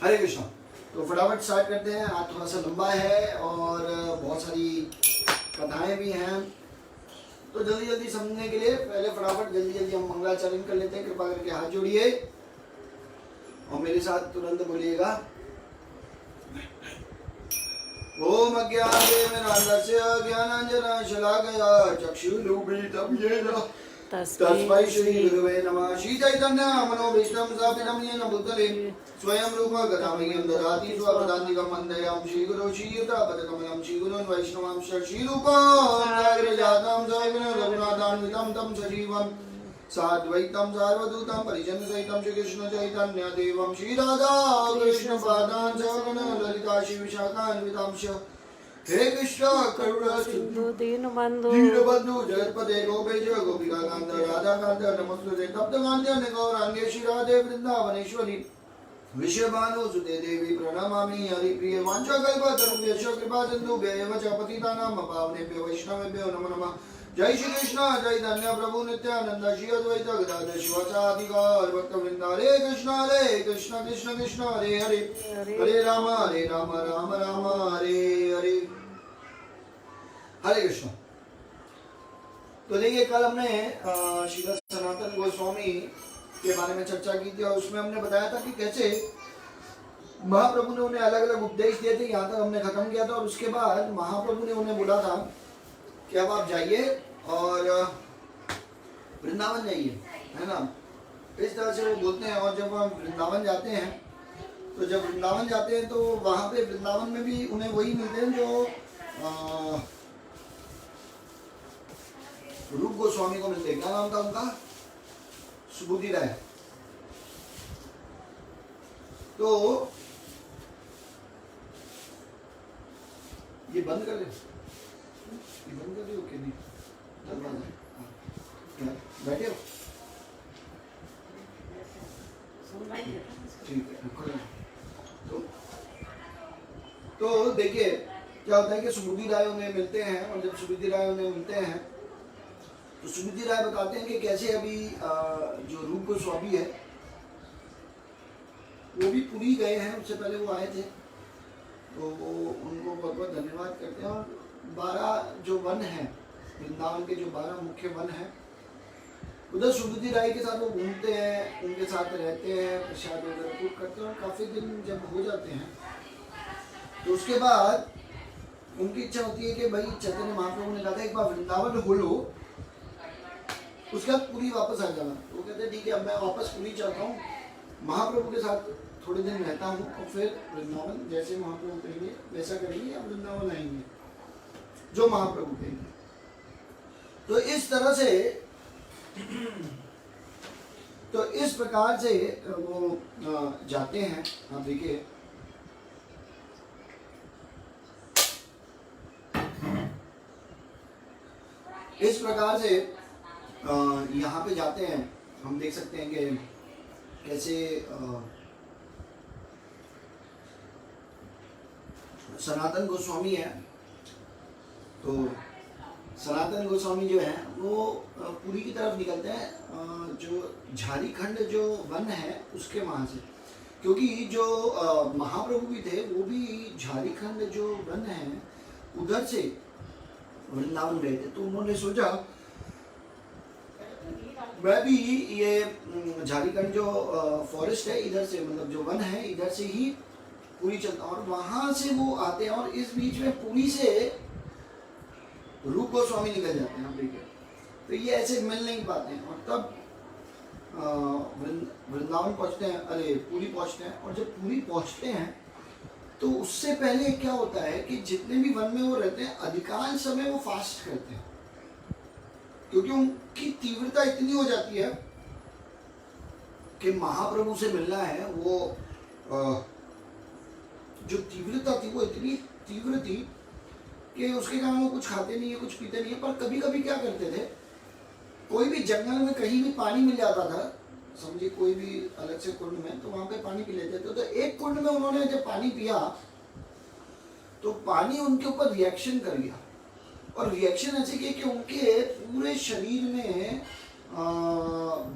हरे कृष्ण। तो फटाफट स्टार्ट करते हैं। आज थोड़ा सा लंबा है और बहुत सारी कथाएं भी हैं, तो जल्दी जल्दी समझने के लिए पहले फटाफट जल्दी जल्दी हम मंगलाचरण कर लेते हैं। कृपा करके हाथ जोड़िए और मेरे साथ तुरंत बोलिएगा, ओम अज्ञानंजन शलाकया चक्षुरुन्मीलितं येन तस्मै श्री गुरुवे नमः। श्री चैतन्य मनोभीष्टं स्थापितं येन भूतले स्वयं रूप गदामह्यं ददाति स्वपदान्तिकं वन्दयामि श्रीगुरो श्रीयुतापदकमलं श्रीगुरोन् वैष्णवांश्च श्रीरूपं जागृजातं सविनय रघुनाथान्वितं तं सजीवं साद्वैतं सार्वभूतं परिजनसहितं श्रीकृष्ण चैतन्य देवं श्रीराधा कृष्ण पादान् सगण ललिता श्रीविशाखान्वितांश्च हे कृष्ण करुणा सिंधु दीनबंधु जगत्पते गोपेश गोपिका कांत राधा कांत नमस्ते तप्त कांत गौरांगे श्री राधे वृंदावनेश्वरी विश्वभानु सुते देवी प्रणमामि हरिप्रिय वाञ्छाकल्पतरुभ्यश्च कृपा सिन्धुभ्येव च पतितानां पावनेभ्यो वैष्णवेभ्यो नमो नमः। जय श्री कृष्ण चैतन्य प्रभु नित्यानंद श्री अद्वैत गदाधर शिवाचार्य भक्तवृंद हरे कृष्ण कृष्ण कृष्ण हरे हरे हरे राम राम राम हरे हरे हरे कृष्ण। तो देखिए कल हमने श्री सनातन गोस्वामी के बारे में चर्चा की थी और उसमें हमने बताया था कि कैसे महाप्रभु ने उन्हें अलग अलग उपदेश दिए थे। यहाँ तक हमने खत्म किया था और उसके बाद महाप्रभु ने उन्हें बोला था कि अब आप जाइए और वृंदावन जाइए, है ना। इस तरह से वो बोलते हैं। और जब हम वृंदावन जाते हैं तो जब वृंदावन जाते हैं तो वहाँ पे वृंदावन में भी उन्हें वही मिलते हैं जो रूप गोस्वामी को मिलते हैं। क्या नाम था उनका? सुबुद्धि राय। तो ये बंद कर ले, ये बंद कर दो कि नहीं? बैठे हो? ठीक है। तो देखिए क्या होता है कि सुबुद्धि राय उन्हें मिलते हैं और जब सुबुद्धि राय उन्हें मिलते हैं तो सुबुद्धि राय बताते हैं कि कैसे अभी जो रूप गोस्वामी है वो भी पुरी गए हैं, उससे पहले वो आए थे। तो वो उनको बहुत बहुत धन्यवाद करते हैं। और 12 जो वन हैं वृंदावन के, जो 12 मुख्य वन हैं, उधर सुबुद्धि राय के साथ वो घूमते हैं, उनके साथ रहते हैं, प्रसाद वगैरह कुछ करते हैं। और काफ़ी दिन जब हो जाते हैं तो उसके बाद उनकी इच्छा होती है कि भाई चैतन्य महाप्रभु ने कहा था एक बार वृंदावन हो लो, उसके बाद पुरी वापस आ जाना। तो वो कहते हैं ठीक है, अब मैं वापस पुरी चलता हूँ, महाप्रभु के साथ थोड़े दिन रहता हूँ और फिर वृंदावन जैसे महाप्रभु कहेंगे वैसा करेंगे या वृंदावन आएंगे जो महाप्रभु कहेंगे। तो इस तरह से तो इस प्रकार से वो जाते हैं। आप देखिए इस प्रकार से यहाँ पे जाते हैं। हम देख सकते हैं कि कैसे सनातन गोस्वामी है। तो सनातन गोस्वामी जो है वो पुरी की तरफ निकलते हैं, जो झारीखंड जो वन है उसके वहाँ से, क्योंकि जो महाप्रभु भी थे वो भी झारीखंड जो वन है उधर से वृंदावन गए थे। तो उन्होंने सोचा मैं भी ये झारीखंड जो फॉरेस्ट है इधर से, मतलब जो वन है इधर से ही पुरी चलता। और वहाँ से वो आते हैं और इस बीच में पुरी से रूप गोस्वामी निकल जाते हैं। देखिए तो ये ऐसे मिल नहीं पाते हैं। और तब वृंदावन पहुँचते हैं, अरे पुरी पहुँचते हैं। और जब पुरी पहुँचते हैं तो उससे पहले क्या होता है कि जितने भी वन में वो रहते हैं अधिकांश समय वो फास्ट करते हैं, क्योंकि उनकी तीव्रता इतनी हो जाती है कि महाप्रभु से मिलना है। वो जो तीव्रता थी वो इतनी तीव्र थी कि उसके कारण वो कुछ खाते नहीं है, कुछ पीते नहीं है। पर कभी कभी क्या करते थे, कोई भी जंगल में कहीं भी पानी मिल जाता था, समझिए कोई भी अलग से कुंड में, तो वहाँ पे पानी पी लेते थे। तो एक कुंड में उन्होंने जब पानी पिया तो पानी उनके ऊपर रिएक्शन कर गया। और रिएक्शन ऐसे किया कि उनके पूरे शरीर में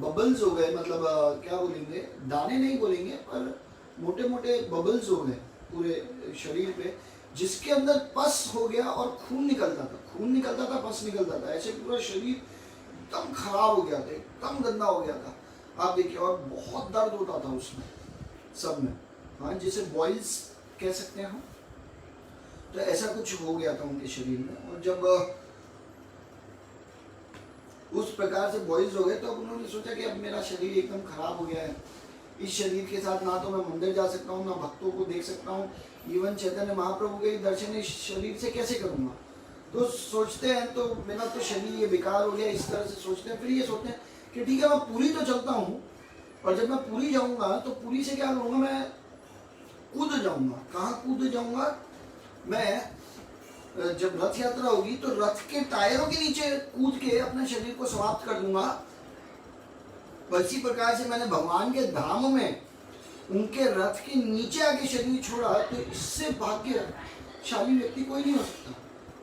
बबल्स हो गए, मतलब क्या बोलेंगे, दाने नहीं बोलेंगे पर मोटे मोटे बबल्स हो गए पूरे शरीर पे, जिसके अंदर पस हो गया और खून निकलता था, पस निकलता था। ऐसे पूरा शरीर एकदम खराब हो गया था, एकदम गंदा हो गया था। आप देखिए, और बहुत दर्द होता था उसमें सब में, हाँ, जिसे बॉइल्स कह सकते हैं हम। तो ऐसा कुछ हो गया था उनके शरीर में। और जब उस प्रकार से बॉयज हो गए। तो अब उन्होंने सोचा कि अब मेरा शरीर एकदम खराब हो गया है, इस शरीर के साथ ना तो मैं मंदिर जा सकता हूँ, ना भक्तों को देख सकता हूँ, इवन चैतन्य महाप्रभु के दर्शन इस शरीर से कैसे करूँगा। तो सोचते हैं तो मेरा तो शरीर ये बेकार हो गया, इस तरह से सोचते हैं। फिर ये सोचते हैं कि ठीक है मैं पूरी तो चलता हूँ, और जब मैं पूरी जाऊँगा तो पूरी से क्या करूँगा, मैं कूद जाऊँगा। कहाँ कूद जाऊँगा, मैं जब रथ यात्रा होगी तो रथ के टायरों के नीचे कूद के अपने शरीर को समाप्त कर दूंगा। इसी प्रकार से मैंने भगवान के धाम में उनके रथ के नीचे आके शरीर छोड़ा, तो इससे भाग्यशाली व्यक्ति कोई नहीं हो सकता।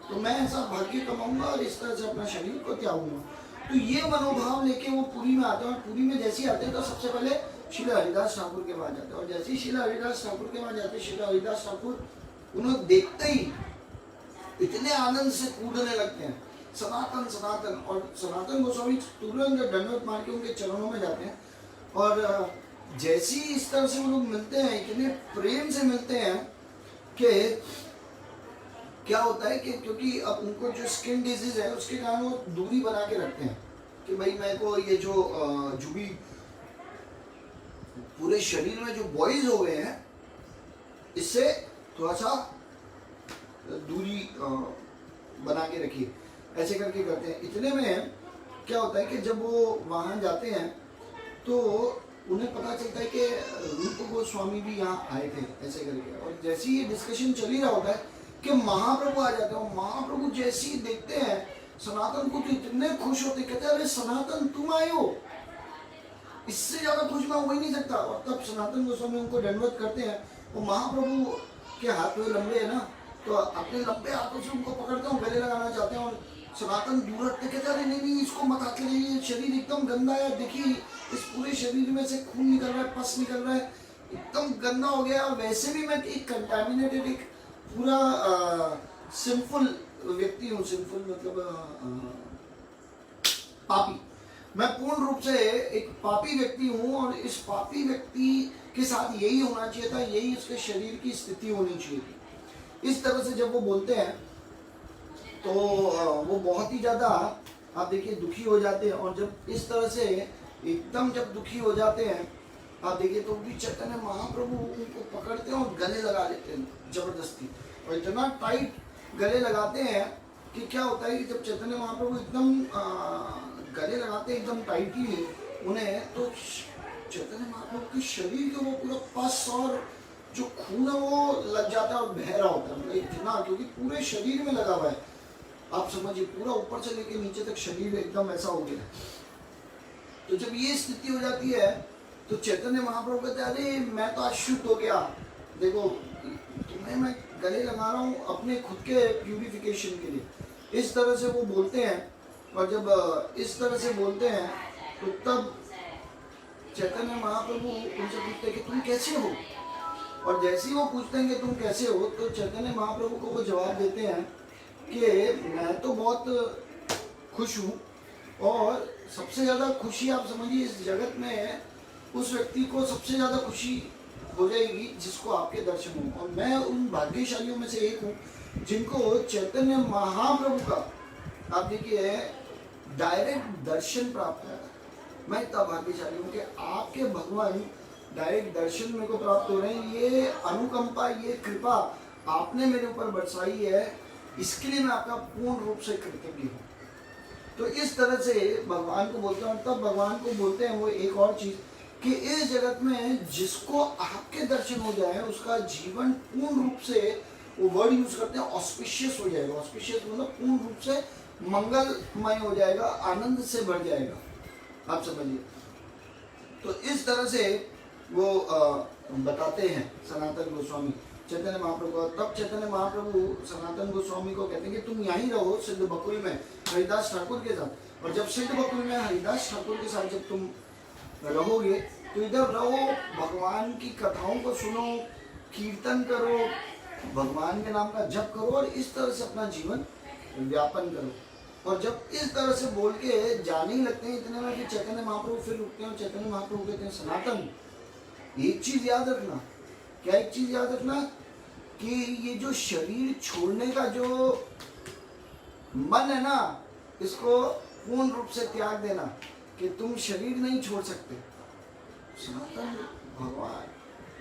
तो मैं ऐसा भाग्य कमाऊंगा और इस तरह से अपना शरीर को त्यागूंगा। तो ये मनोभाव लेके वो पुरी में आते हैं, और पुरी में जैसे ही आते हैं तो सबसे पहले श्री हरिदास ठाकुर के पास जाते हैं। और जैसे ही श्री हरिदास ठाकुर के पास जाते हैं, श्री हरिदास ठाकुर उन्हें देखते ही इतने आनंद से कूदने लगते हैं, सनातन सनातन। और सनातन गोस्वामी तुरंत दंडवत मार के उनके चरणों में जाते हैं। और जैसे ही इस तरह से वो लोग मिलते हैं, इतने प्रेम से मिलते हैं कि क्या होता है कि क्योंकि अब उनको जो स्किन डिजीज है उसके कारण वो दूरी बना के रखते हैं कि भाई मेरे को ये जो भी पूरे शरीर में जो बॉयज हो गए हैं इससे थोड़ा सा दूरी बना के रखिए, ऐसे करके करते हैं। इतने में क्या होता है कि जब वो वहाँ जाते हैं तो उन्हें पता चलता है कि रूप गोस्वामी भी यहाँ आए थे, ऐसे करके। और जैसे ही ये डिस्कशन चल ही रहा होता है कि महाप्रभु आ जाते हैं। महाप्रभु जैसे ही देखते हैं सनातन को तो इतने खुश होते, कहते हैं अरे सनातन तुम आए हो, इससे ज्यादा खुश मैं हो ही नहीं सकता। और तब सनातन गोस्वामी उनको दंडवत करते हैं। वो महाप्रभु के हाथ में लंबे है ना, तो अपने लंबे हाथों से उनको पकड़ते हैं, गले लगाना चाहते हैं। और सनातन दूर हटते, कहते हैं नहीं नहीं इसको मत हाथ लगाइए, शरीर एकदम गंदा है, देखिए इस पूरे शरीर में से खून निकल रहा है, पस निकल रहा है, एकदम गंदा हो गया। वैसे भी मैं एक कंटामिनेटेड, एक पूरा सिंफुल व्यक्ति हूँ। सिंफुल मतलब पापी, मैं पूर्ण रूप से एक पापी व्यक्ति हूँ। और इस पापी व्यक्ति के साथ यही होना चाहिए था, यही उसके शरीर की स्थिति होनी चाहिए थी। इस तरह से जब वो बोलते हैं तो वो बहुत ही ज़्यादा आप देखिए दुखी हो जाते हैं। और जब इस तरह से एकदम जब दुखी हो जाते हैं आप देखिए तो भी चैतन्य महाप्रभु उनको पकड़ते हैं और गले लगा लेते हैं जबरदस्ती। और इतना टाइट गले लगाते हैं कि क्या होता है कि जब चैतन्य महाप्रभु एकदम गले लगाते हैं एकदम टाइटली उन्हें, तो चैतन्य महाप्रभु के शरीर के वो पूरा पस और जो खून है वो लग जाता है और बह रहा होता है, मतलब इतना, क्योंकि पूरे शरीर में लगा हुआ है। आप समझिए पूरा ऊपर से लेके नीचे तक शरीर एकदम ऐसा हो गया। तो जब ये स्थिति हो जाती है तो चैतन्य महाप्रभु कहते हैं अरे मैं तो आज शुद्ध हो गया, देखो तुम्हें मैं गले लगा रहा हूँ अपने खुद के प्यूरिफिकेशन के लिए। इस तरह से वो बोलते हैं। और जब इस तरह से बोलते हैं तो तब चैतन्य महाप्रभु उनसे पूछते हैं कि तुम कैसे हो। और जैसे ही वो पूछते हैं कि तुम कैसे हो, तो चैतन्य महाप्रभु को वो जवाब देते हैं कि मैं तो बहुत खुश हूँ। और सबसे ज़्यादा खुशी आप समझिए इस जगत में उस व्यक्ति को सबसे ज़्यादा खुशी हो जाएगी जिसको आपके दर्शन हों। और मैं उन भाग्यशालियों में से एक हूँ जिनको चैतन्य महाप्रभु का आप देखिए डायरेक्ट दर्शन प्राप्त है। मैं इतना भाग्यशाली हूँ कि आपके भगवान डायरेक्ट दर्शन मेरे को प्राप्त हो रहे हैं। ये अनुकंपा, ये कृपा आपने मेरे ऊपर बरसाई है, इसके लिए मैं आपका पूर्ण रूप से कृतज्ञ हूँ। तो इस तरह से भगवान को बोलते हैं। और तब भगवान को बोलते हैं वो एक और चीज़ कि इस जगत में जिसको आपके दर्शन हो जाए उसका जीवन पूर्ण रूप से, वो वर्ड यूज करते हैं ऑस्पिशियस हो जाएगा। ऑस्पिशियस मतलब पूर्ण रूप से मंगलमय हो जाएगा, आनंद से भर जाएगा, आप समझिए। तो इस तरह से वो बताते हैं सनातन गोस्वामी चैतन्य महाप्रभु। तब चैतन्य महाप्रभु सनातन गोस्वामी को कहते हैं कि तुम यहीं रहो सिद्ध बकुल में हरिदास ठाकुर के साथ। और जब सिद्ध बकुल में हरिदास ठाकुर के साथ जब तुम रहोगे तो इधर रहो, भगवान की कथाओं को सुनो, कीर्तन करो, भगवान के नाम का जप करो और इस तरह से अपना जीवन व्यापन करो। और जब इस तरह से बोल के जाने ही लगते हैं इतने में कि चैतन्य महाप्रभु फिर रुकते हैं। और चैतन्य महाप्रभु कहते हैं सनातन एक चीज याद रखना। क्या एक चीज याद रखना? कि ये जो शरीर छोड़ने का जो मन है ना, इसको पूर्ण रूप से त्याग देना कि तुम शरीर नहीं छोड़ सकते। सनातन भगवान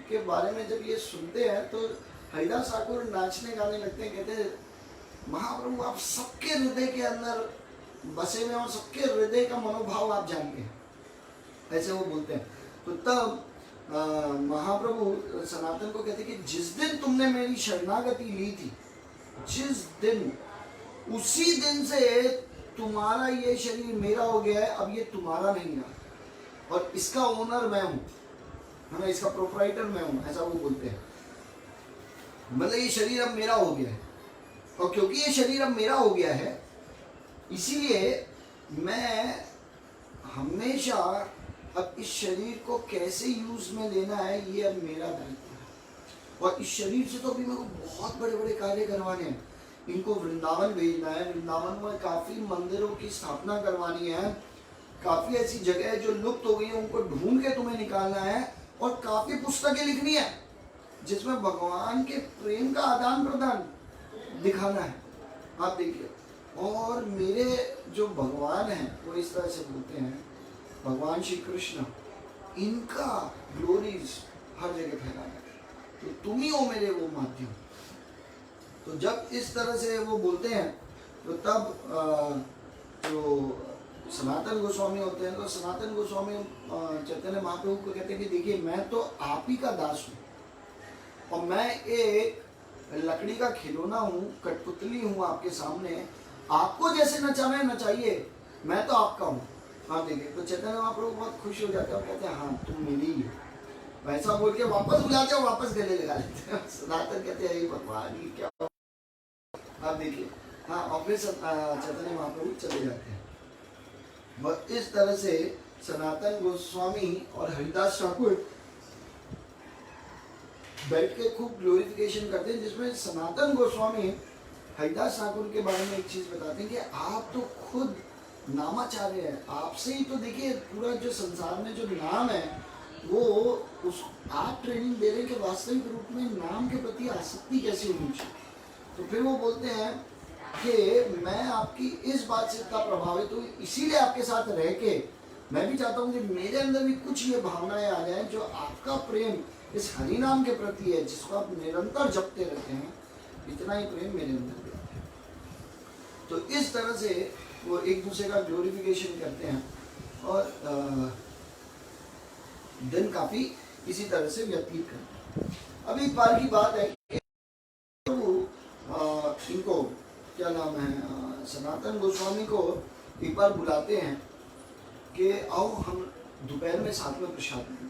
के बारे में जब ये सुनते हैं तो हरिदास ठाकुर नाचने गाने लगते हैं, कहते हैं महाप्रभु आप सबके हृदय के अंदर बसे हुए और सबके हृदय का मनोभाव आप जानते हैं, ऐसे वो बोलते हैं। तो तब महाप्रभु सनातन को कहते कि जिस दिन तुमने मेरी शरणागति ली थी, जिस दिन, उसी दिन से तुम्हारा ये शरीर मेरा हो गया है, अब ये तुम्हारा नहीं रहा और इसका ओनर मैं हूँ, है ना, इसका प्रोप्राइटर मैं हूँ, ऐसा वो बोलते हैं। मतलब ये शरीर अब मेरा हो गया है और क्योंकि ये शरीर अब मेरा हो गया है इसीलिए मैं हमेशा अब इस शरीर को कैसे यूज में लेना है ये अब मेरा दायित्व है। और इस शरीर से तो अभी मेरे को बहुत बड़े बड़े कार्य करवाने हैं, इनको वृंदावन भेजना है, वृंदावन में काफ़ी मंदिरों की स्थापना करवानी है, काफ़ी ऐसी जगह जो लुप्त हो गई है उनको ढूंढ के तुम्हें निकालना है और काफ़ी पुस्तकें लिखनी है जिसमें भगवान के प्रेम का आदान प्रदान दिखाना है। आप देखिए, और मेरे जो भगवान हैं वो इस तरह से बोलते हैं, भगवान श्री कृष्ण, इनका ग्लोरीज हर जगह फैलाना है, तो तुम ही हो मेरे वो माध्यम। तो जब इस तरह से वो बोलते हैं तो तब जो सनातन गोस्वामी होते हैं तो सनातन गोस्वामी चैतन्य महाप्रभु को कहते हैं कि देखिए मैं तो आप ही का दास हूँ और मैं एक लकड़ी का खिलौना हूँ, कठपुतली हूँ आपके सामने, आपको जैसे नचाना है नचाइए, मैं तो आपका हूँ। हाँ देखिए, तो चैतन्य महाप्रभु बहुत खुश हो जाते हैं और कहते हैं हाँ तुम मेरी ही हो, वैसा बोल के वापस बुलाते हैं, वापस गले लगा लेते हैं। सनातन कहते हैं भगवान ये क्या। आप देखिए, हाँ, और फिर चैतन्य महाप्रभु चले जाते हैं। और इस तरह से सनातन गोस्वामी और हरिदास ठाकुर बैठ के खूब ग्लोरिफिकेशन करते हैं, जिसमें सनातन गोस्वामी हरिदास ठाकुर के बारे में एक चीज बताते हैं कि आप तो खुद नामाचार्य है, आपसे ही तो देखिए पूरा जो संसार में जो नाम है वो उस आप ट्रेनिंग दे रहे हैं कि वास्तविक रूप में नाम के प्रति आसक्ति कैसी होनी चाहिए। तो फिर वो बोलते हैं कि मैं आपकी इस बात से इतना प्रभावित हूँ, इसीलिए आपके साथ रह के मैं भी चाहता हूँ कि मेरे अंदर भी कुछ ये भावनाएं आ जाएं जो आपका प्रेम इस हरि नाम के प्रति है, जिसको आप निरंतर जपते रहते हैं, इतना ही प्रेम मेरे अंदर भी है। तो इस तरह से वो एक दूसरे का ग्लोरिफिकेशन करते हैं और दिन काफी इसी तरह से व्यतीत करते हैं। अब एक बार की बात है कि इनको क्या नाम है, सनातन गोस्वामी को एक बार बुलाते हैं कि आओ हम दोपहर में साथ में प्रसाद लेंगे,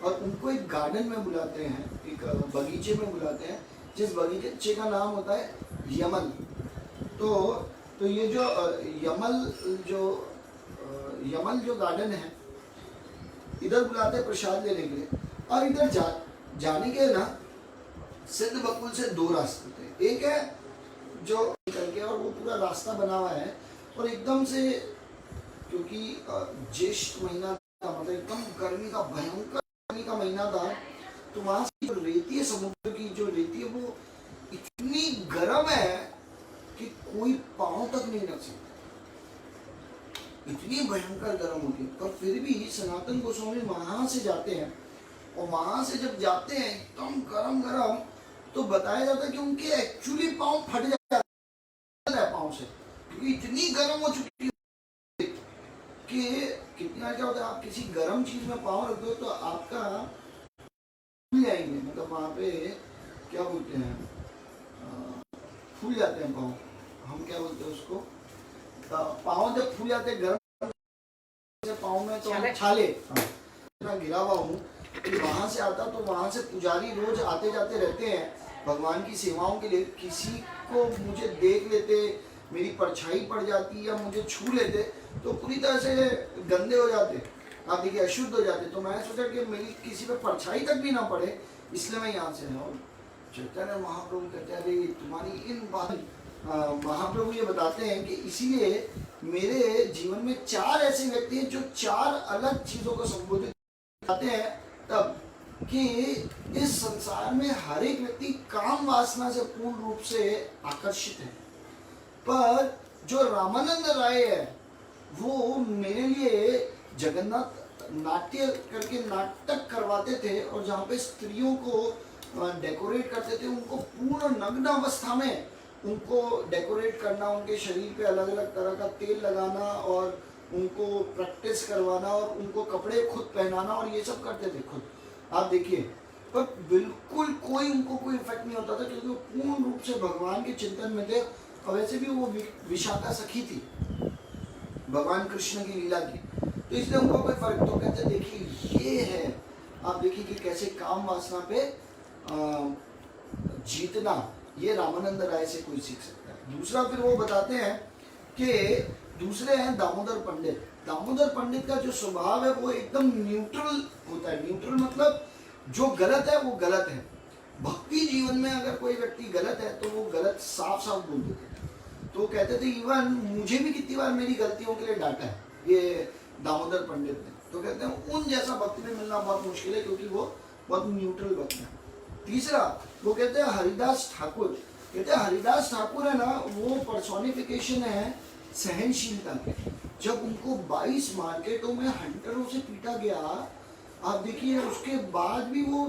और उनको एक गार्डन में बुलाते हैं, एक बगीचे में बुलाते हैं, जिस बगीचे का नाम होता है यमल। तो ये जो यमल जो गार्डन है, इधर बुलाते हैं प्रसाद लेने के लिए। और इधर जाने के ना सिद्ध बकुल से दो रास्ते थे, एक है जो करके और वो पूरा रास्ता बना हुआ है, और एकदम से क्योंकि ज्येष्ठ महीना था, मतलब एकदम गर्मी का भयंकर गर्मी का महीना था, तो वहां से जो रेती है, समुद्र की जो रेती है वो इतनी गर्म है कि कोई पांव तक नहीं रख सकता, इतनी भयंकर गर्म होती है। पर फिर भी सनातन गोस्वामी वहां से जाते हैं, और वहां से जब जाते हैं एकदम गरम गरम, तो बताया जाता है कि उनके एक्चुअली पांव फट जाते हैं पांव से, क्योंकि इतनी गर्म हो चुकी है कि कितना क्या होता है, आप किसी गर्म चीज में पांव रख दो तो आपका फूल जाएंगे, मतलब वहां पे क्या बोलते हैं, फूल जाते हैं पांव, हम क्या बोलते हैं उसको, पांव जब फूल जाते हैं गर्म पांव में, तो छाले गिरा हुआ हूँ, वहां से आता, तो वहां से पुजारी रोज आते जाते रहते हैं भगवान की सेवाओं के लिए। किसी को मुझे देख लेते, मेरी परछाई पड़ जाती या मुझे छू लेते तो पूरी तरह से गंदे हो जाते, आप देखिए अशुद्ध हो जाते। तो मैं सोचा कि मेरी किसी पे परछाई तक भी ना पड़े, इसलिए मैं यहाँ से हूँ। चैतन्य महाप्रभु कहते हैं अरे तुम्हारी इन बात, महाप्रभु ये बताते हैं कि इसीलिए मेरे जीवन में चार ऐसे व्यक्ति हैं जो चार अलग चीजों को संबोधित करते हैं, तब कि इस संसार में हर एक व्यक्ति काम वासना से पूर्ण रूप से आकर्षित है, पर जो रामानंद राय है वो मेरे लिए जगन्नाथ नाट्य करके नाटक करवाते थे, और जहाँ पे स्त्रियों को डेकोरेट करते थे, उनको पूर्ण नग्न अवस्था में उनको डेकोरेट करना, उनके शरीर पे अलग अलग तरह का तेल लगाना और उनको प्रैक्टिस करवाना और उनको कपड़े खुद पहनाना और ये सब करते थे खुद। आप देखिए, पर बिल्कुल कोई उनको कोई इफेक्ट नहीं होता था, क्योंकि वो पूर्ण रूप से भगवान के चिंतन में थे। और वैसे भी वो विशाखा सखी थी भगवान कृष्ण की लीला की, तो इसलिए उनको कोई फर्क। तो कहते देखिए ये है, आप देखिए कि कैसे काम वासना पे जीतना, ये रामानंद राय से कोई सीख सकता है। दूसरा फिर वो बताते हैं कि दूसरे हैं दामोदर पंडित। दामोदर पंडित का जो स्वभाव है वो एकदम न्यूट्रल होता है। न्यूट्रल मतलब जो गलत है वो गलत है। भक्ति जीवन में अगर कोई व्यक्ति गलत है तो वो गलत साफ साफ बोल देते थे। तो कहते थे, इवन मुझे भी कितनी बार मेरी गलतियों के लिए डांटा है ये दामोदर पंडित ने। तो कहते हैं उन जैसा भक्त में मिलना बहुत मुश्किल है, क्योंकि वो बहुत न्यूट्रल भक्त है। तीसरा वो कहते हैं हरिदास ठाकुर। कहते हैं हरिदास ठाकुर है ना, वो पर्सोनिफिकेशन है सहनशीलता के। जब उनको 22 मार्केटों में हंटरों से पीटा गया, आप देखिए, उसके बाद भी वो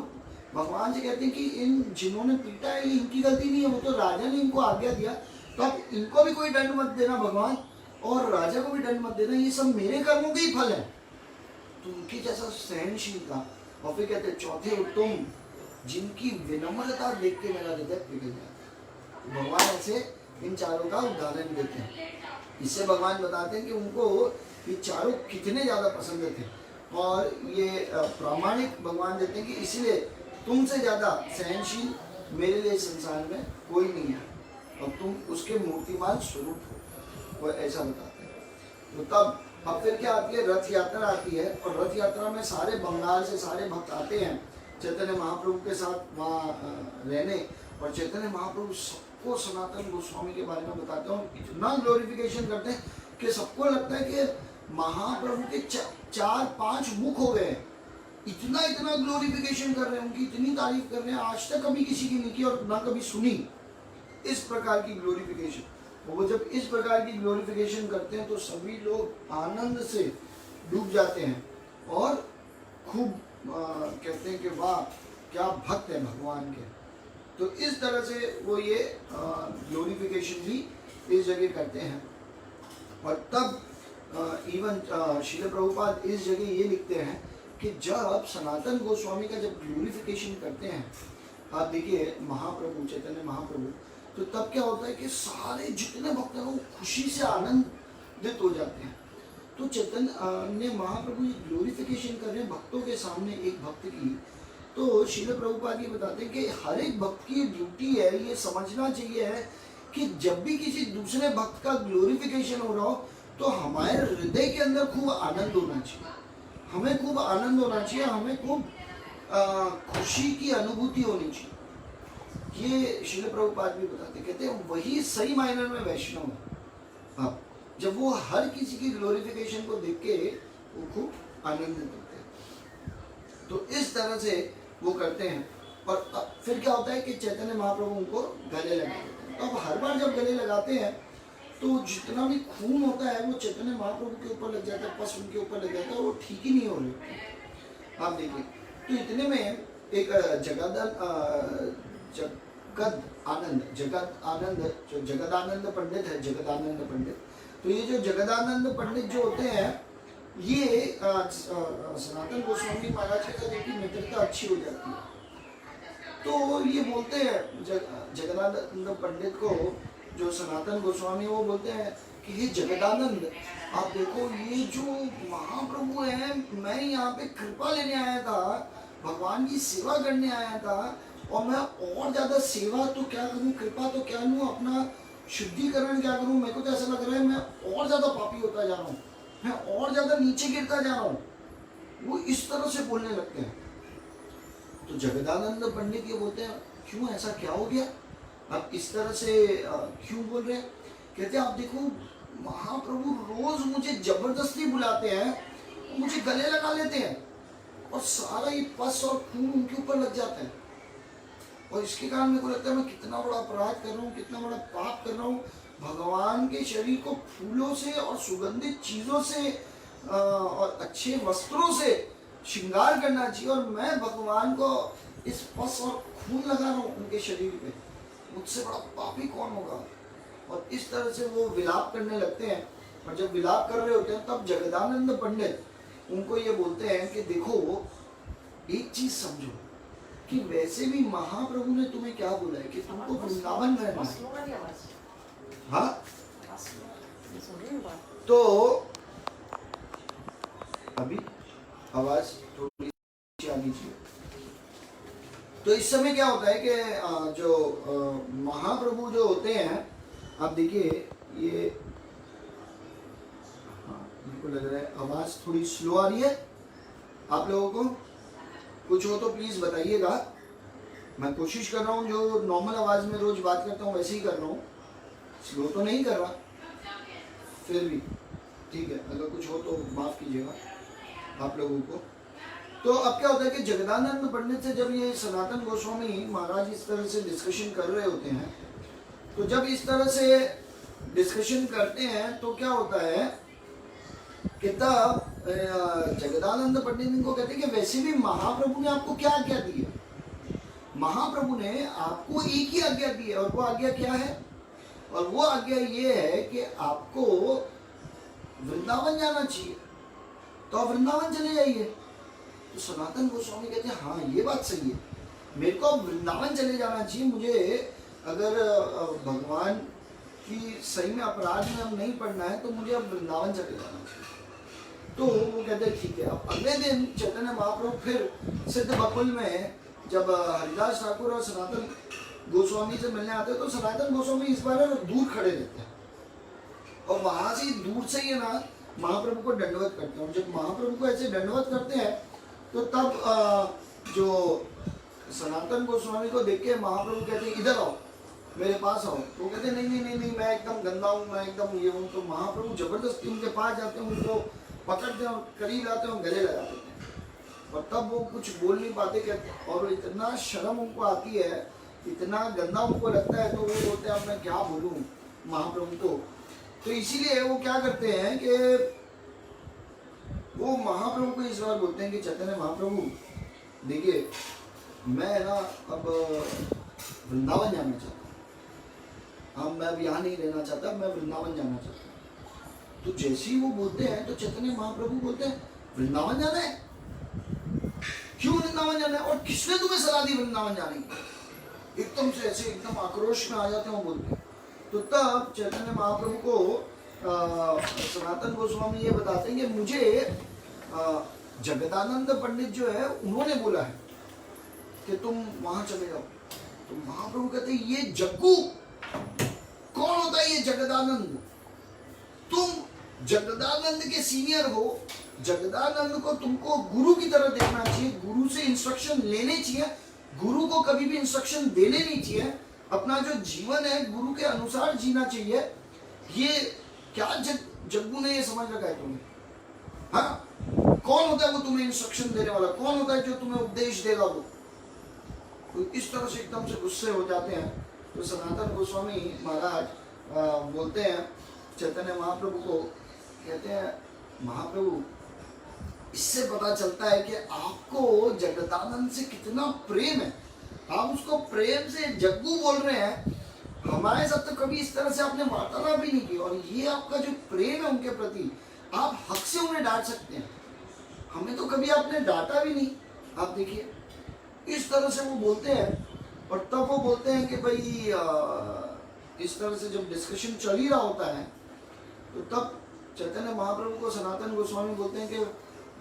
भगवान से कहते हैं कि इन जिन्होंने पीटा है ये इनकी गलती नहीं है, वो तो राजा ने इनको आज्ञा दिया, तो अब इनको भी कोई दंड मत देना भगवान, और राजा को भी दंड मत देना, ये सब मेरे कर्मों के ही फल है। तो उनकी जैसा सहनशीलता। और फिर कहते चौथे उत्तम, जिनकी विनम्रता देख के मेरा हृदय पिघल जाता है। भगवान ऐसे इन चारों का उदाहरण देते हैं। इससे भगवान बताते हैं कि उनको ये चारों कितने ज्यादा पसंद थे, और ये प्रामाणिक भगवान देते हैं कि इसलिए तुमसे ज्यादा सहनशील मेरे लिए संसार में कोई नहीं है, और तुम उसके मूर्तिमान स्वरूप हो, वो ऐसा बताते हैं। तो तब अब फिर क्या आती है, रथ यात्रा आती है, और रथ यात्रा में सारे बंगाल से सारे भक्त आते हैं चैतन्य महाप्रभु के साथ वहाँ रहने, और चैतन्य महाप्रभु सबको सनातन गोस्वामी के बारे में बताते हैं, और इतना ग्लोरिफिकेशन करते हैं कि सबको लगता है कि महाप्रभु के 4-5 मुख हो गए। इतना इतना ग्लोरिफिकेशन कर रहे हैं, उनकी इतनी तारीफ कर रहे हैं, आज तक कभी किसी की नहीं की और ना कभी सुनी इस प्रकार की ग्लोरिफिकेशन। वो जब इस प्रकार की ग्लोरिफिकेशन करते हैं तो सभी लोग आनंद से डूब जाते हैं और खूब कहते हैं कि वाह क्या भक्त है भगवान के। तो इस तरह से वो ये ग्लोरिफिकेशन भी इस जगह करते हैं। और तब इवन श्रील प्रभुपाद इस जगह ये लिखते हैं कि जब सनातन गोस्वामी का जब ग्लोरिफिकेशन करते हैं, आप देखिए महाप्रभु चैतन्य महाप्रभु, तो तब क्या होता है कि सारे जितने भक्त हैं वो खुशी से आनंदित हो जाते हैं। तो चैतन्य महाप्रभु ये ग्लोरिफिकेशन कर रहे हैं भक्तों के सामने एक भक्त की। तो श्रील प्रभुपाद ये बताते हैं कि हर एक भक्त की ड्यूटी है, ये समझना चाहिए है कि जब भी किसी दूसरे भक्त का ग्लोरिफिकेशन हो रहा हो तो हमारे हृदय के अंदर खूब आनंद होना चाहिए, हमें खूब आनंद होना चाहिए, हमें खूब खुशी की अनुभूति होनी चाहिए। ये श्रील प्रभुपाद भी बताते, कहते हैं वही सही मायने में वैष्णव है। अब जब वो हर किसी की ग्लोरिफिकेशन को देख के वो खूब आनंदित होते हैं। तो इस तरह से वो करते हैं। और फिर क्या होता है कि चैतन्य महाप्रभु उनको गले लगा देते हैं। तो अब हर बार जब गले लगाते हैं तो जितना भी खून होता है वो चैतन्य महाप्रभु के ऊपर लग जाता है, पस उनके ऊपर लग जाता है, वो ठीक ही नहीं हो रही। आप देखिए, तो इतने में एक जगदानंद पंडित है, जगदानंद पंडित। तो ये जो जगदानंद पंडित जो होते हैं ये सनातन गोस्वामी महाराज के साथ इनकी मित्रता अच्छी हो जाती है। तो ये बोलते हैं जगदानंद पंडित को, जो सनातन गोस्वामी, वो बोलते हैं कि हे जगदानंद, आप देखो ये जो महाप्रभु है, मैं यहाँ पे कृपा लेने आया था, भगवान की सेवा करने आया था, और मैं और ज्यादा सेवा तो क्या करूं, कृपा तो क्या लूं, अपना शुद्धिकरण क्या करूं, मेरे को तो ऐसा लग रहा है मैं और ज्यादा पापी होता जा रहा हूँ, मैं और ज्यादा नीचे गिरता जा रहा हूँ। वो इस तरह से बोलने लगते हैं। तो जगदानंद पंडित ये बोलते हैं, क्यों, ऐसा क्या हो गया, आप इस तरह से क्यों बोल रहे हैं? कहते हैं आप देखो महाप्रभु रोज मुझे जबरदस्ती बुलाते हैं, मुझे गले लगा लेते हैं, और सारा ये पस और खून उनके ऊपर लग जाता है, और इसके कारण मेरे को लगता है मैं कितना बड़ा अपराध कर रहा हूँ, कितना बड़ा पाप कर रहा हूँ। भगवान के शरीर को फूलों से और सुगंधित चीजों से और अच्छे वस्त्रों से श्रृंगार करना चाहिए, और मैं भगवान को इस पस और खून लगा रहा हूँ उनके शरीर पे, मुझसे बड़ा पापी कौन होगा। और इस तरह से वो विलाप करने लगते हैं। और जब विलाप कर रहे होते हैं तब जगदानंद पंडित उनको ये बोलते हैं कि देखो, एक चीज समझो कि वैसे भी महाप्रभु ने तुम्हें क्या बोला है कि तुमको वृंदावन रहना है। हाँ, तो अभी आवाज थोड़ी नीचे आनी चाहिए। तो इस समय क्या होता है कि जो महाप्रभु जो होते हैं, आप देखिए ये, मेरे को लग रहा है आवाज थोड़ी स्लो आ रही है आप लोगों को, कुछ हो तो प्लीज बताइएगा। मैं कोशिश कर रहा हूँ जो नॉर्मल आवाज में रोज बात करता हूँ वैसे ही कर रहा हूँ, स्लो तो नहीं कर रहा, फिर भी ठीक है, अगर कुछ हो तो माफ कीजिएगा आप लोगों को। तो अब क्या होता है कि जगदानंद पंडित से जब ये सनातन गोस्वामी महाराज इस तरह से डिस्कशन कर रहे होते हैं, तो जब इस तरह से डिस्कशन करते हैं तो क्या होता है कि तब जगदानंद पंडित इनको कहते हैं कि वैसे भी महाप्रभु ने आपको क्या आज्ञा दी है। महाप्रभु ने आपको एक ही आज्ञा दी है, और वो आज्ञा क्या है, और वो आज्ञा ये है कि आपको वृंदावन जाना चाहिए, तो आप वृंदावन चले जाइए। तो सनातन गोस्वामी कहते हैं हाँ ये बात सही है, मेरे को अब वृंदावन चले जाना चाहिए, मुझे अगर भगवान की सही में अपराध में अब नहीं पड़ना है तो मुझे अब वृंदावन चले जाना चाहिए। तो वो कहते हैं ठीक है। अब अगले दिन चैतन्य महाप्रभु फिर सिद्ध बकुल में जब हरिदास ठाकुर और सनातन गोस्वामी से मिलने आते हैं, तो सनातन गोस्वामी इस बार दूर खड़े रहते हैं, और वहां से दूर से ही ना महाप्रभु को दंडवत करते हैं। और जब महाप्रभु को ऐसे दंडवत करते हैं तो तब जो सनातन गोस्वामी को देख के महाप्रभु कहते हैं इधर आओ, मेरे पास आओ। तो वो कहते हैं नहीं नहीं नहीं नहीं, मैं एकदम गंदा हूँ, मैं एकदम ये हूँ। तो महाप्रभु जबरदस्ती उनके पास जाते हैं, उनको पकड़ते हैं, करीब लाते हैं, गले लगा देते हैं, और तब वो कुछ बोल नहीं पाते कहते, और इतना शर्म उनको आती है, इतना गंदा उनको लगता है, तो वो बोलते हैं अब मैं क्या बोलूँ महाप्रभु को। तो इसीलिए वो क्या करते हैं कि वो महाप्रभु को इस बार बोलते हैं कि चैतन्य महाप्रभु देखिए, मैं ना अब वृंदावन जाना चाहता हूँ, अब मैं अब यहाँ नहीं रहना चाहता, मैं वृंदावन जाना चाहता हूँ। तो जैसे ही वो बोलते हैं तो चैतन्य महाप्रभु बोलते हैं वृंदावन जाना है, क्यों वृंदावन जाना है, और किसने तुम्हें सलाह दी वृंदावन जाने की। एकदम से ऐसे एकदम आक्रोश में आ जाते हैं बोलते। तो तब चैतन्य महाप्रभु को सनातन गोस्वामी ये बताते हैं कि मुझे जगदानंद पंडित जो है उन्होंने बोला है कि तुम वहां चले जाओ। तो महाप्रभु कहते हैं ये जग्गू कौन होता है, ये जगदानंद, तुम जगदानंद के सीनियर हो, जगदानंद को तुमको गुरु की तरह देखना चाहिए, गुरु से इंस्ट्रक्शन लेने चाहिए, गुरु को कभी भी इंस्ट्रक्शन देने नहीं चाहिए, अपना जो जीवन है गुरु के अनुसार जीना चाहिए। ये क्या जग्गू ने ये समझ रखा है तुम्हें? हाँ, कौन होता है वो तुम्हें इंस्ट्रक्शन देने वाला, कौन होता है जो तुम्हें उपदेश देगा वो। तो इस तरह से एकदम से गुस्से हो जाते हैं। तो सनातन गोस्वामी महाराज बोलते हैं चैतन्य महाप्रभु को, कहते हैं महाप्रभु इससे पता चलता है कि आपको जगदानंद से कितना प्रेम है, आप उसको प्रेम से जग्गू बोल रहे हैं, हमारे साथ तो कभी इस तरह से आपने वार्तालाप भी नहीं की, और ये आपका जो प्रेम है उनके प्रति, आप हक से उन्हें डांट सकते हैं, हमें तो कभी आपने डांटा भी नहीं। आप देखिए इस तरह से वो बोलते हैं। और तब वो बोलते हैं कि भाई इस तरह से जब डिस्कशन चल ही रहा होता है तो तब चैतन्य महाप्रभु को सनातन गोस्वामी बोलते हैं कि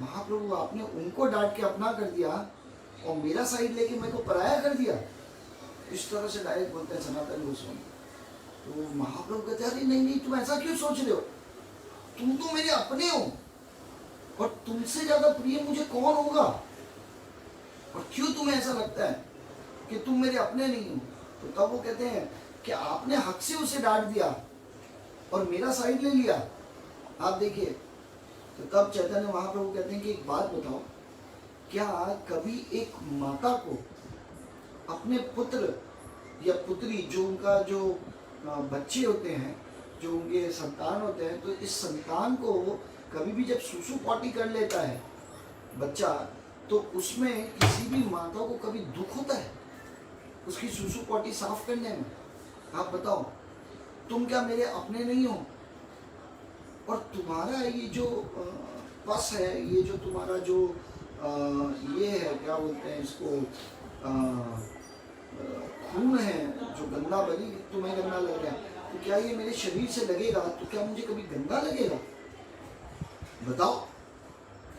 महाप्रभु आपने उनको डांट के अपना कर दिया और मेरा साइड लेके मेरे को पराया कर दिया। इस तरह से डायरेक्ट बोलते हैं सनातन गोस्वामी। तो महाप्रभु कहते हैं अरे नहीं नहीं, तुम ऐसा क्यों सोच रहे हो, तुम तो मेरे अपने हो, और तुमसे ज्यादा प्रिय मुझे कौन होगा, और क्यों तुम्हें ऐसा लगता है कि तुम मेरे अपने नहीं हो। तो तब वो कहते हैं कि आपने हक से उसे डांट दिया और मेरा साइड ले लिया। आप देखिए, तो तब चैतन्य महाप्रभु कहते हैं कि एक बात बताओ, क्या कभी एक माता को अपने पुत्र या पुत्री जो उनका जो बच्चे होते हैं जो उनके संतान होते हैं, तो इस संतान को कभी भी जब सुसु पॉटी कर लेता है बच्चा, तो उसमें किसी भी माता को कभी दुख होता है उसकी सुसु पॉटी साफ करने में? आप बताओ, तुम क्या मेरे अपने नहीं हो? और तुम्हारा ये जो पस है, ये जो तुम्हारा जो ये है, क्या बोलते हैं इसको, खून है जो गंदा बनी, तुम्हें गंदा लग रहा है, तो क्या ये मेरे शरीर से लगेगा तो क्या मुझे कभी गंदा लगेगा? बताओ।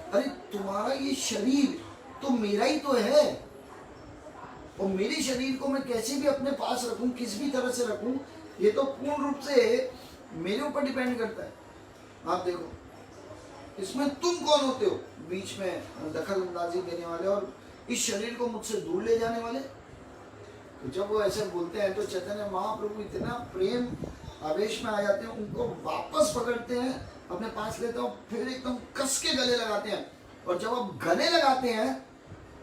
अरे तुम्हारा ये शरीर तो मेरा ही तो है, और मेरे शरीर को मैं कैसे भी अपने पास रखूं, किस भी तरह से रखूं, ये तो पूर्ण रूप से मेरे ऊपर डिपेंड करता है। आप देखो, इसमें तुम कौन होते हो बीच में दखल अंदाजी देने वाले और इस शरीर को मुझसे दूर ले जाने वाले? तो जब वो ऐसे बोलते हैं तो चैतन्य महाप्रभु इतना प्रेम आवेश में आ जाते हैं, उनको वापस पकड़ते हैं, अपने पास लेते हैं, फिर एकदम कस के गले लगाते हैं। और जब आप गले लगाते हैं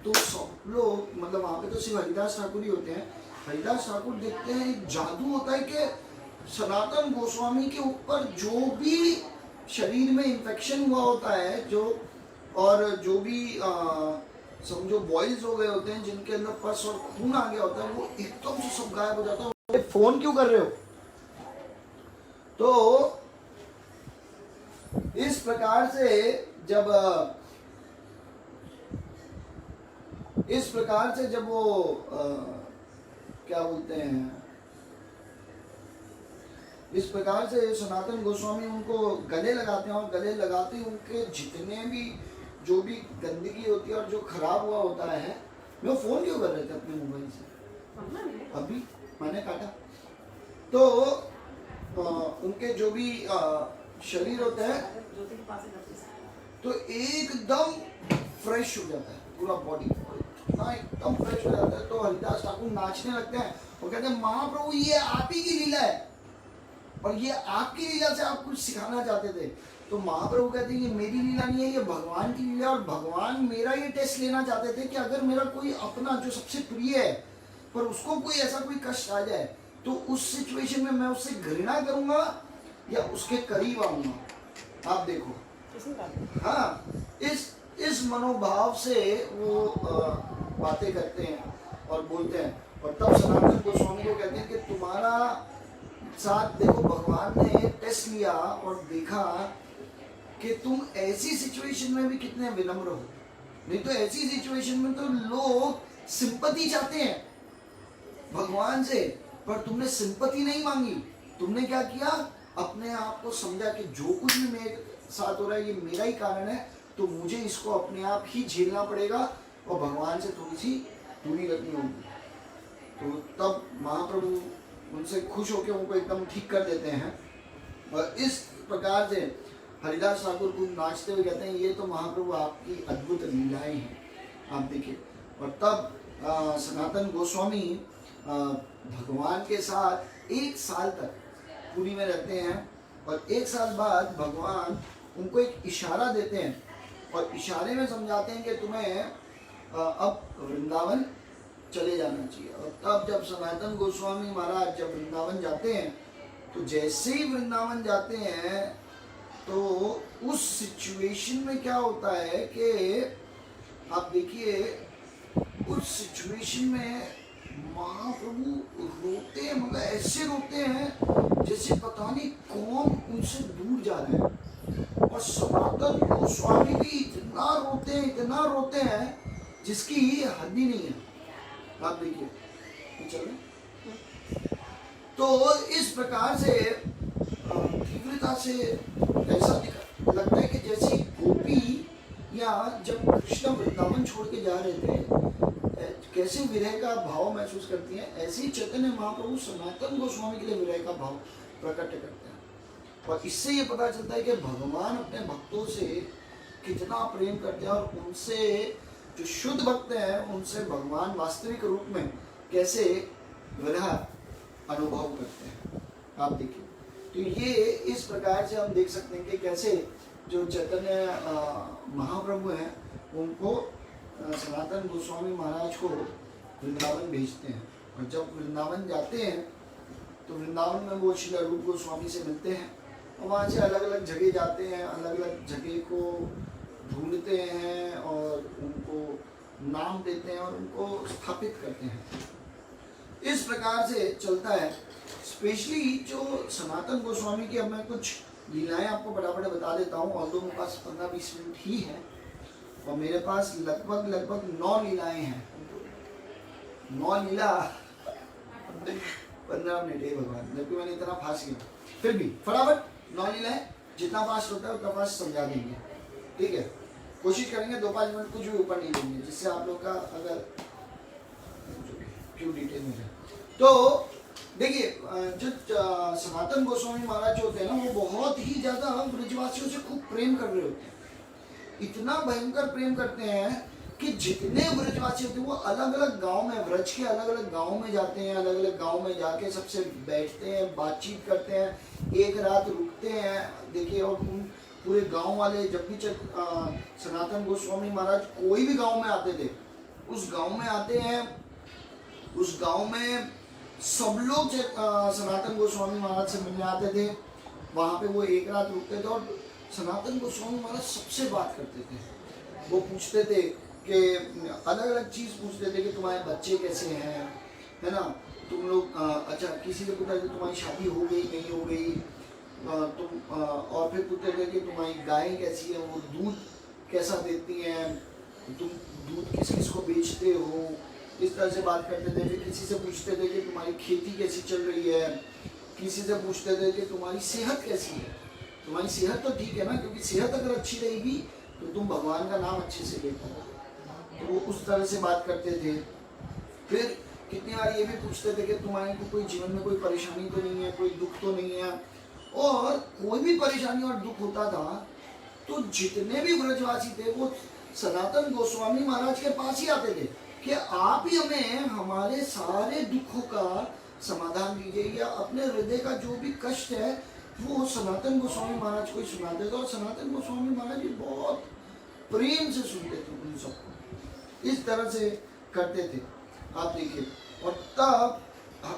तो सब लोग, मतलब वहाँ पे तो सिर्फ हरिदास ठाकुर ही होते हैं, हरिदास ठाकुर देखते हैं एक जादू होता है कि सनातन गोस्वामी के ऊपर जो भी शरीर में इन्फेक्शन हुआ होता है, जो और जो भी समझो बॉयल्स हो गए होते हैं, जिनके अंदर पस और खून आ गया होता है, वो एकदम से सब गायब हो जाता है। फोन क्यों कर रहे हो? तो इस प्रकार से जब वो क्या बोलते हैं, इस प्रकार से सनातन गोस्वामी उनको गले लगाते हैं, और गले लगाते ही उनके जितने भी जो भी गंदगी होती है और जो खराब हुआ होता है। वो फोन क्यों कर रहे थे अपने मोबाइल से? अभी मैंने काटा। तो उनके जो भी शरीर होते हैं तो एकदम फ्रेश हो जाता है पूरा बॉडी, इतना एकदम फ्रेश हो जाता है। तो हरिदास ठाकुर नाचने लगते हैं और कहते हैं महाप्रभु ये आप ही की लीला है, और ये आपकी लीला से आप कुछ सिखाना चाहते थे। तो महाप्रभु कहते हैं ये मेरी लीला नहीं है, ये भगवान की लीला, और भगवान मेरा ये टेस्ट लेना चाहते थे कि अगर मेरा कोई अपना जो सबसे प्रिय है पर उसको कोई ऐसा कोई कष्ट आ जाए, तो उस सिचुएशन में मैं उससे घृणा करूंगा या उसके करीब आऊंगा। आप देखो, हाँ, इस मनोभाव से वो बातें करते हैं और बोलते हैं। और तब सनातन गोस्वामी को कहते हैं कि तुम्हारा साथ देखो, भगवान ने टेस्ट लिया और देखा कि तुम ऐसी सिचुएशन में भी कितने विनम्र हो। नहीं तो ऐसी सिचुएशन में तो लोग सिंपैथी चाहते हैं भगवान से, पर तुमने सिंपैथी नहीं मांगी। तुमने क्या किया? अपने आप को समझा कि जो कुछ भी मेरे साथ हो रहा है ये मेरा ही कारण है, तो मुझे इसको अपने आप ही झेलना पड़ेगा और भगवान से थोड़ी सी दूरी रखनी होगी। तो तब महाप्रभु उनसे खुश होकर उनको एकदम ठीक कर देते हैं। और इस प्रकार से हरिदास ठाकुर को नाचते हुए कहते हैं ये तो महाप्रभु आपकी अद्भुत लीलाएं हैं, आप देखिए। और तब सनातन गोस्वामी भगवान के साथ 1 साल तक पुरी में रहते हैं, और 1 साल बाद भगवान उनको एक इशारा देते हैं और इशारे में समझाते हैं कि तुम्हें अब वृंदावन चले जाना चाहिए। और तब जब सनातन गोस्वामी महाराज जब वृंदावन जाते हैं, तो जैसे ही वृंदावन जाते हैं तो उस सिचुएशन में क्या होता है कि आप देखिए, उस सिचुएशन में महाप्रभु रोते हैं, मतलब ऐसे रोते हैं जैसे पता नहीं कौन उनसे दूर जा रहा है। और सनातन गोस्वामी भी इतना रोते हैं जिसकी हद ही नहीं है। आप देखिए, चलो। तो इस प्रकार से तीव्रता से ऐसा लगता है कि जैसे गोपी या जब कृष्ण वृंदावन छोड़ के जा रहे थे कैसे विरह का भाव महसूस करती हैं, ऐसे ही चैतन्य महाप्रभु सनातन गोस्वामी के लिए विरह का भाव प्रकट करते हैं। और इससे ये पता चलता है कि भगवान अपने भक्तों से कितना प्रेम करते हैं, और उनसे जो शुद्ध भक्त हैं उनसे भगवान वास्तविक रूप में कैसे विरह अनुभव करते हैं। आप देखिए, तो ये इस प्रकार से हम देख सकते हैं कि कैसे जो चैतन्य महाप्रभु हैं उनको सनातन गोस्वामी महाराज को वृंदावन भेजते हैं। और जब वृंदावन जाते हैं तो वृंदावन में वो श्री रूप गोस्वामी से मिलते हैं और वहाँ से अलग अलग जगह जाते हैं, अलग अलग जगह को ढूंढते हैं और उनको नाम देते हैं और उनको स्थापित करते हैं। इस प्रकार से चलता है। स्पेशली जो सनातन गोस्वामी की, अब मैं कुछ लीलाएं आपको फटाफट बता देता हूँ, और मेरे पास 15-20 मिनट ही है और मेरे पास लगभग 9 लीलाएं हैं। 9 लीला 15 मिनट है भगवान, जबकि मैंने इतना फास्ट किया, फिर भी फटाफट 9 लीलाएं, जितना फास्ट होता है उतना फास्ट समझा देंगे, ठीक है। कोशिश करेंगे 2-5 मिनट कुछ भी ऊपर नहीं लेंगे, जिससे आप लोग का अगर क्यों डिटेल में जाए। तो देखिए, जो सनातन गोस्वामी महाराज होते हैं ना, वो बहुत ही ज्यादा ब्रजवासियों से खूब प्रेम कर रहे होते हैं। इतना भयंकर प्रेम करते हैं कि जितने ब्रजवासी होते हैं वो अलग अलग गांव में, ब्रज के अलग अलग गांव में जाते हैं, अलग अलग गांव में जाके सबसे बैठते हैं, बातचीत करते हैं, एक रात रुकते हैं। देखिए, और पूरे गांव वाले जब भी सनातन गोस्वामी महाराज कोई भी गांव में आते थे, उस गांव में आते हैं, उस गांव में सब लोग सनातन गोस्वामी महाराज से मिलने आते थे। वहाँ पे वो एक रात रुकते थे और सनातन गोस्वामी महाराज सबसे बात करते थे। वो पूछते थे कि अलग अलग चीज़ पूछते थे कि तुम्हारे बच्चे कैसे हैं, है ना, तुम लोग अच्छा, किसी से पूछा कि तुम्हारी शादी हो गई नहीं हो गई, तुम और फिर पूछते थे कि तुम्हारी गाय कैसी है, वो दूध कैसा देती हैं, तुम दूध किस किस को बेचते हो, इस तरह से बात करते थे। फिर किसी से पूछते थे कि तुम्हारी खेती कैसी चल रही है, किसी से पूछते थे कि तुम्हारी सेहत कैसी है। तुम्हारी सेहत तो ठीक है ना, क्योंकि सेहत अगर अच्छी रहेगी तो तुम भगवान का नाम अच्छे से ले पाओगे। तो वो उस तरह से बात करते थे। फिर कितनी बार ये भी पूछते थे कि तुम्हारे को कोई जीवन में कोई परेशानी तो नहीं है, कोई दुख तो नहीं है। और कोई भी परेशानी और दुख होता था तो जितने भी ब्रजवासी थे वो सनातन गोस्वामी महाराज के पास ही आते थे कि आप ही हमें हमारे सारे दुखों का समाधान दीजिए, या अपने हृदय का जो भी कष्ट है वो सनातन गोस्वामी महाराज को ही सुनाते थे। और सनातन गोस्वामी महाराज भी बहुत प्रेम से सुनते थे उन सबको, इस तरह से करते थे, आप देखिए। और तब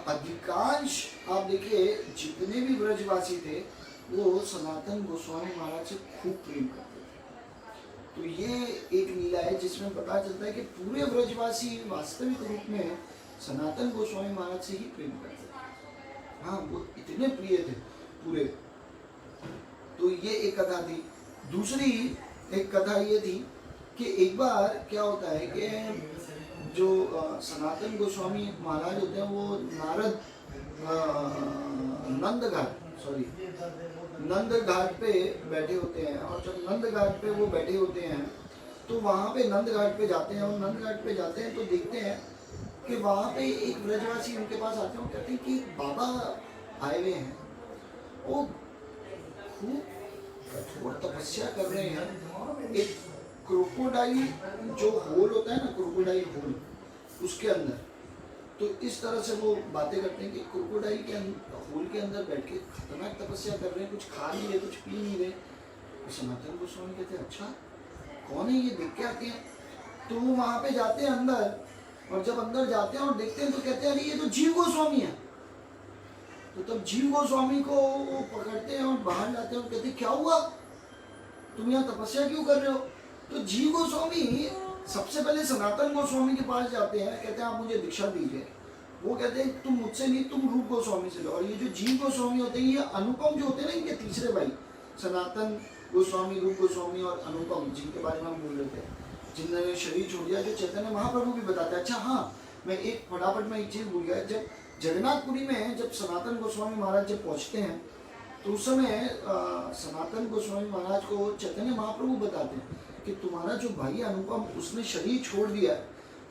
अधिकांश आप देखिए जितने भी ब्रजवासी थे वो सनातन गोस्वामी महाराज से खूब प्रेम करते थे। तो ये एक लीला है जिसमें पता चलता है कि पूरे ब्रजवासी वास्तविक रूप में सनातन गोस्वामी महाराज से ही प्रेम करते थे। हाँ, वो इतने प्रिय थे पूरे। तो ये एक कथा थी। दूसरी एक कथा ये थी कि एक बार क्या होता है कि जो सनातन गोस्वामी महाराज होते हैं वो नारद नंद घाट पे बैठे होते हैं। और जब नंद घाट पे वो बैठे होते हैं तो वहाँ पे नंद घाट पे जाते हैं, और नंद घाट पे जाते हैं तो देखते हैं कि वहाँ पे एक ब्रजवासी उनके पास आते हैं और कहते हैं कि बाबा आए हुए हैं, वो खूब कठोर तपस्या कर रहे हैं। एक क्रोकोडाइल जो होल होता है ना, क्रोकोडाइल होल, उसके अंदर। तो इस तरह से वो बातें करते हैं कि क्रोकोडाइल के होल के अंदर बैठ के खतरनाक तपस्या कर रहे हैं, कुछ खा नहीं रहे, कुछ पी नहीं रहे। तो सनातन गोस्वामी कहते हैं अच्छा कौन है ये, देख के आते हैं। तो वो वहाँ पे जाते हैं अंदर, और जब अंदर जाते हैं और देखते हैं तो कहते हैं अरे ये तो जीव गोस्वामी है। तो तब जीव गोस्वामी को वो पकड़ते हैं और बाहर लाते हैं और कहते हैं क्या हुआ, तुम यहाँ तपस्या क्यों कर रहे हो। तो जीव गोस्वामी सबसे पहले सनातन गोस्वामी के पास जाते हैं, कहते हैं आप मुझे दीक्षा दीजिए। वो कहते हैं तुम मुझसे नहीं, तुम रूप गोस्वामी से लो। और ये जो जीव गोस्वामी होते हैं ये अनुपम जो होते हैं ना, इनके तीसरे भाई सनातन गोस्वामी, रूप गोस्वामी और अनुपम, जिनके बारे में हम बोल रहे थे, जिन्होंने शरीर छोड़ दिया, जो चैतन्य महाप्रभु भी बताते हैं। अच्छा हाँ, मैं एक फटाफट में एक चीज़ भूल गया। जब जगन्नाथपुरी में जब सनातन गोस्वामी महाराज जब पहुँचते हैं तो उस समय सनातन गोस्वामी महाराज को चैतन्य महाप्रभु बताते हैं कि तुम्हारा जो भाई अनुपम उसने शरीर छोड़ दिया है।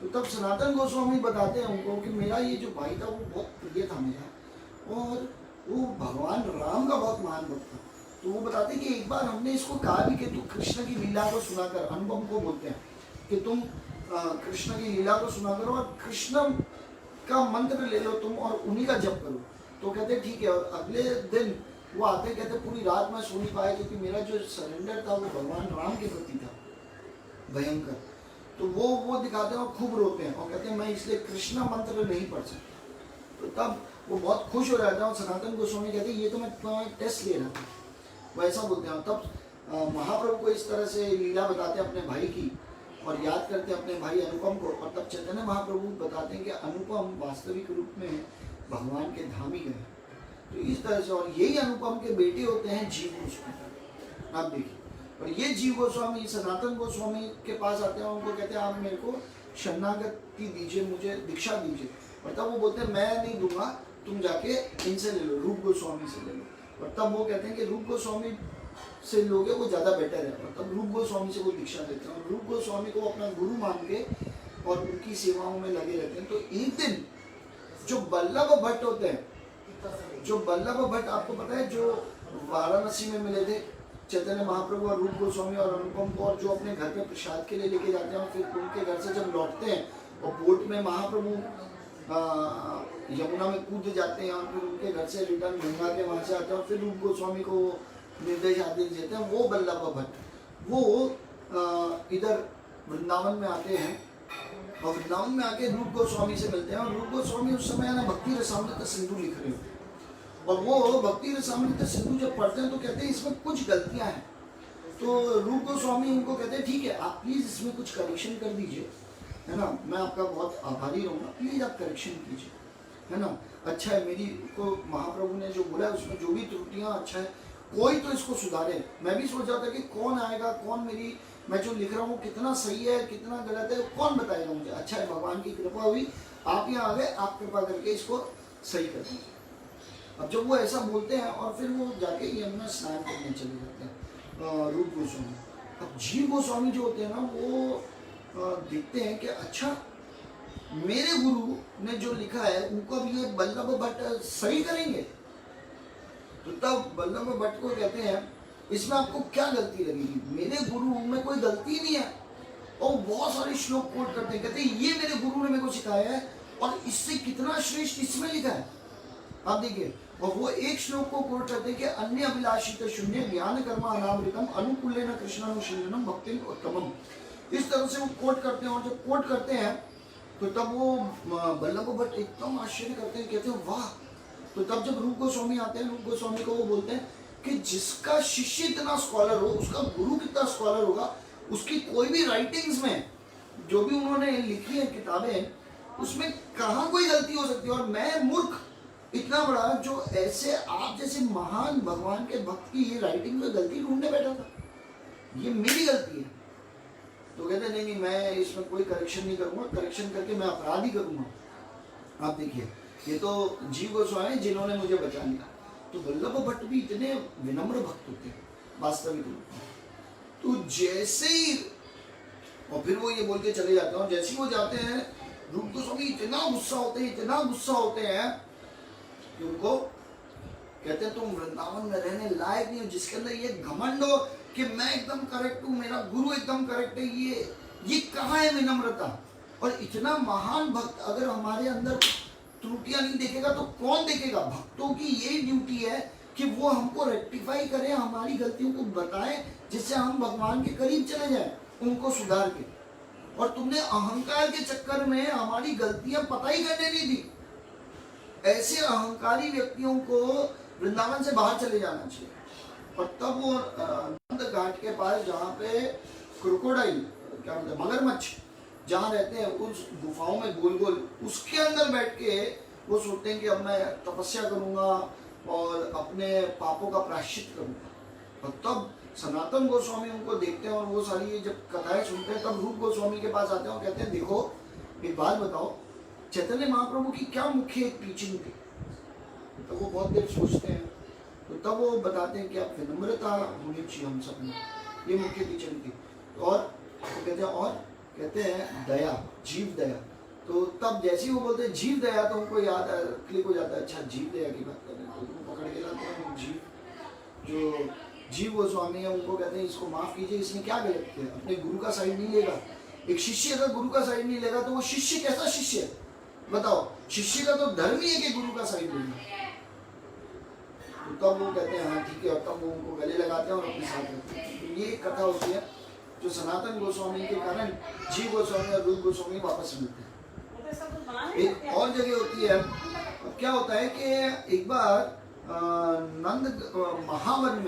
तो तब सनातन गोस्वामी बताते हैं उनको कि मेरा ये जो भाई था वो बहुत प्रिय था मेरा, और वो भगवान राम का बहुत महान भक्त था। तो वो बताते हैं कि एक बार हमने इसको कहा भी कि तू कृष्ण की लीला को सुनाकर, अनुपम को बोलते हैं कि तुम कृष्ण की लीला को सुना करो और कृष्ण का मंत्र ले लो तुम और उन्हीं का जप करो। तो कहते ठीक है। और अगले दिन वो आते, कहते पूरी रात मैं सो नहीं पाया क्योंकि मेरा जो सरेंडर था वो भगवान राम के प्रति था भयंकर। तो वो दिखाते हैं और खूब रोते हैं और कहते हैं मैं इसलिए कृष्ण मंत्र नहीं पढ़ सकता। तो तब वो बहुत खुश हो जाते हैं और सनातन गोस्वामी कहते हैं ये तो मैं टेस्ट ले रहा था, वो ऐसा बोलते हैं। तब महाप्रभु को इस तरह से लीला बताते हैं अपने भाई की और याद करते हैं अपने भाई अनुपम को, और तब चैतन्य महाप्रभु बताते हैं कि अनुपम वास्तविक रूप में भगवान के धाम ही गए। तो इस तरह से, और यही अनुपम के बेटे होते हैं जीव गोस्वामी। आप देखिए, और ये जीव गोस्वामी सनातन गोस्वामी के पास आते हैं, उनको कहते हैं आप मेरे को शरणागति दीजिए, मुझे दीक्षा दीजिए। और तब वो बोलते हैं मैं नहीं दूंगा, तुम जाके इनसे ले लो, रूप गोस्वामी से ले लो। और तब वो कहते हैं कि रूप गोस्वामी से लोगे वो ज़्यादा बेटर है। और तब रूप गोस्वामी से वो दीक्षा देते हैं और रूप गोस्वामी को अपना गुरु मान के और उनकी सेवाओं में लगे रहते हैं। तो एक दिन जो बल्लभ भट्ट होते हैं, जो बल्लभ भट्ट आपको पता है जो वाराणसी में मिले थे चैतन्य महाप्रभु और रूप गोस्वामी और अनुपम को, और जो अपने घर पे प्रसाद के लिए लेके जाते हैं और फिर उनके घर से जब लौटते हैं और बोट में महाप्रभु यमुना में कूद जाते हैं और फिर उनके घर से रिटर्न गंगा के वहाँ से आते हैं और फिर रूप गोस्वामी को निर्देश आदेश देते हैं, वो बल्लभ भट्ट वो इधर वृंदावन में आते हैं और वृंदावन में आके रूप गोस्वामी से मिलते हैं। और रूप गोस्वामी उस समय ना भक्ति रसामृत सिंधु लिख रहे होते हैं, और वो भक्ति रसामृत सिंधु जब पढ़ते हैं तो कहते हैं इसमें कुछ गलतियां हैं। तो रूप गोस्वामी उनको कहते हैं ठीक है आप प्लीज इसमें कुछ करेक्शन कर दीजिए, है ना, मैं आपका बहुत आभारी रहूँगा, प्लीज आप करेक्शन कीजिए, है ना। अच्छा है, मेरी को महाप्रभु ने जो बोला है उसमें जो भी त्रुटियां, अच्छा है कोई तो इसको सुधारे। मैं भी सोच रहा था कि कौन आएगा, कौन मेरी मैं जो लिख रहा हूँ कितना सही है कितना गलत है, कौन बताएगा मुझे। अच्छा है, भगवान की कृपा हुई, आप यहाँ आ गए, आप कृपा करके इसको सही कर दीजिए। अब जब वो ऐसा बोलते हैं और फिर वो जाके यमुना स्नान करने चले जाते हैं रूप गोस्वामी। अब जीव गोस्वामी जो होते हैं ना वो देखते हैं कि अच्छा मेरे गुरु ने जो लिखा है उनको अब ये बल्लभ भट्ट सही करेंगे। तो तब बल्लभ भट्ट को कहते हैं इसमें आपको क्या गलती लगेगी, मेरे गुरु में कोई गलती नहीं है। और बहुत सारे श्लोक कोट करते हैं, कहते हैं ये मेरे गुरु ने मेरे को सिखाया है और इससे कितना श्रेष्ठ इसमें लिखा है, आप देखिए। और वो एक श्लोक को कोट करते हैं कि अन्य अभिलाषित शून्य ज्ञान कर्मा अनावृतम अनुकूलेन कृष्णानुशीलनम भक्तिम उत्तमम। इस तरह से वो कोट करते हैं और जब कोट करते हैं तो तब वो बल्लभ भट्ट एकदम आश्चर्य करते हैं, कहते हैं वाह। तो तब जब रूप गोस्वामी आते हैं, रूप गोस्वामी को वो बोलते हैं कि जिसका शिष्य इतना स्कॉलर हो उसका गुरु कितना स्कॉलर होगा, उसकी कोई भी राइटिंग्स में जो भी उन्होंने लिखी है किताबें उसमें कहाँ कोई गलती हो सकती है। और मैं मूर्ख इतना बड़ा जो ऐसे आप जैसे महान भगवान के भक्त की ये राइटिंग में गलती ढूंढने बैठा था, ये मेरी गलती है। तो कहते नहीं मैं इसमें कोई करेक्शन नहीं करूंगा, करेक्शन करके मैं अपराध ही करूंगा। आप देखिए ये तो जीव गोस्वामी जिन्होंने मुझे बचा लिया। तो बल्लभ भट्ट भी इतने विनम्र भक्त होते हैं वास्तविक रूप में। तो जैसे ही और फिर वो ये बोल के चले जाते हैं और जैसे ही वो जाते हैं रूप गोस्वामी इतना गुस्सा होते हैं, इतना गुस्सा होते हैं कि उनको कहते हैं तुम वृंदावन में रहने लायक नहीं हो, जिसके अंदर ये घमंड हो कि मैं एकदम करेक्ट हूँ, मेरा गुरु एकदम करेक्ट है, ये कहाँ है विनम्रता। और इतना महान भक्त अगर हमारे अंदर त्रुटियां नहीं देखेगा तो कौन देखेगा। भक्तों की यही ड्यूटी है कि वो हमको रेक्टिफाई करें, हमारी गलतियों को बताएं जिससे हम भगवान के करीब चले जाएं, उनको सुधार के। और तुमने अहंकार के चक्कर में हमारी गलतियां पता ही करने नहीं दी। ऐसे अहंकारी व्यक्तियों को वृंदावन से बाहर चले जाना चाहिए। और तब वो नंद घाट के पास जहाँ पे क्रोकोडाइल क्या बोलते हैं मगरमच्छ जहाँ रहते हैं उस गुफाओं में गोल गोल, उसके अंदर बैठ के वो सोचते हैं कि अब मैं तपस्या करूँगा और अपने पापों का प्रायश्चित करूँगा। और तब सनातन गोस्वामी उनको देखते हैं और वो सारी ये जब कथाएं सुनते हैं तब रूप गोस्वामी के पास आते हैं और कहते हैं देखो एक बात बताओ चैतन्य महाप्रभु की क्या मुख्य टीचिंग थी। तो वो बहुत देर सोचते हैं तो तब वो बताते हैं कि आप विनम्रता होनी चाहिए हम सब में, ये मुख्य टीचिंग थी। और तो कहते हैं और कहते हैं दया, जीव दया। तो तब जैसे ही वो बोलते हैं जीव दया तो उनको याद क्लिक हो जाता है, अच्छा जीव दया की बात कर रहे हैं। तो उनको पकड़ के लाते हैं जीव जो जीव गोस्वामी है उनको कहते हैं इसको माफ कीजिए, इसने क्या गलत किया, अपने गुरु का साइड नहीं लेगा। एक शिष्य अगर गुरु का साइड नहीं लेगा तो वो शिष्य कैसा शिष्य है बताओ। शिष्य का तो धर्म ही है कि गुरु का साइड लेना। तो तब वो कहते हैं हाँ ठीक है, और तब वो उनको गले लगाते हैं और अपने साथ रखते हैं। तो ये कथा होती है जो सनातन गोस्वामी के कारण जीव गोस्वामी और रूप गोस्वामी वापस मिलते हैं। एक और जगह होती है क्या होता है कि एक बार नंद महावन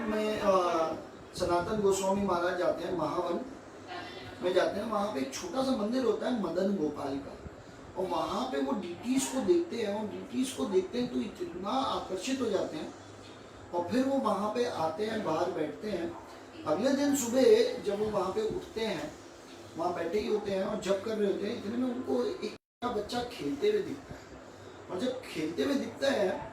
में सनातन गोस्वामी महाराज जाते हैं, महावन में जाते हैं। वहाँ पे एक छोटा सा मंदिर होता है मदन गोपाल का, और वहाँ पे वो डीटीज को देखते हैं, और डीटीज को देखते हैं तो इतना आकर्षित हो जाते हैं, और फिर वो वहाँ पे आते हैं, बाहर बैठते हैं। अगले दिन सुबह जब वो वहाँ पे उठते हैं, वहाँ बैठे ही होते हैं और जब कर रहे होते हैं, इतने में उनको एक बच्चा खेलते हुए दिखता है, और जब खेलते हुए दिखता है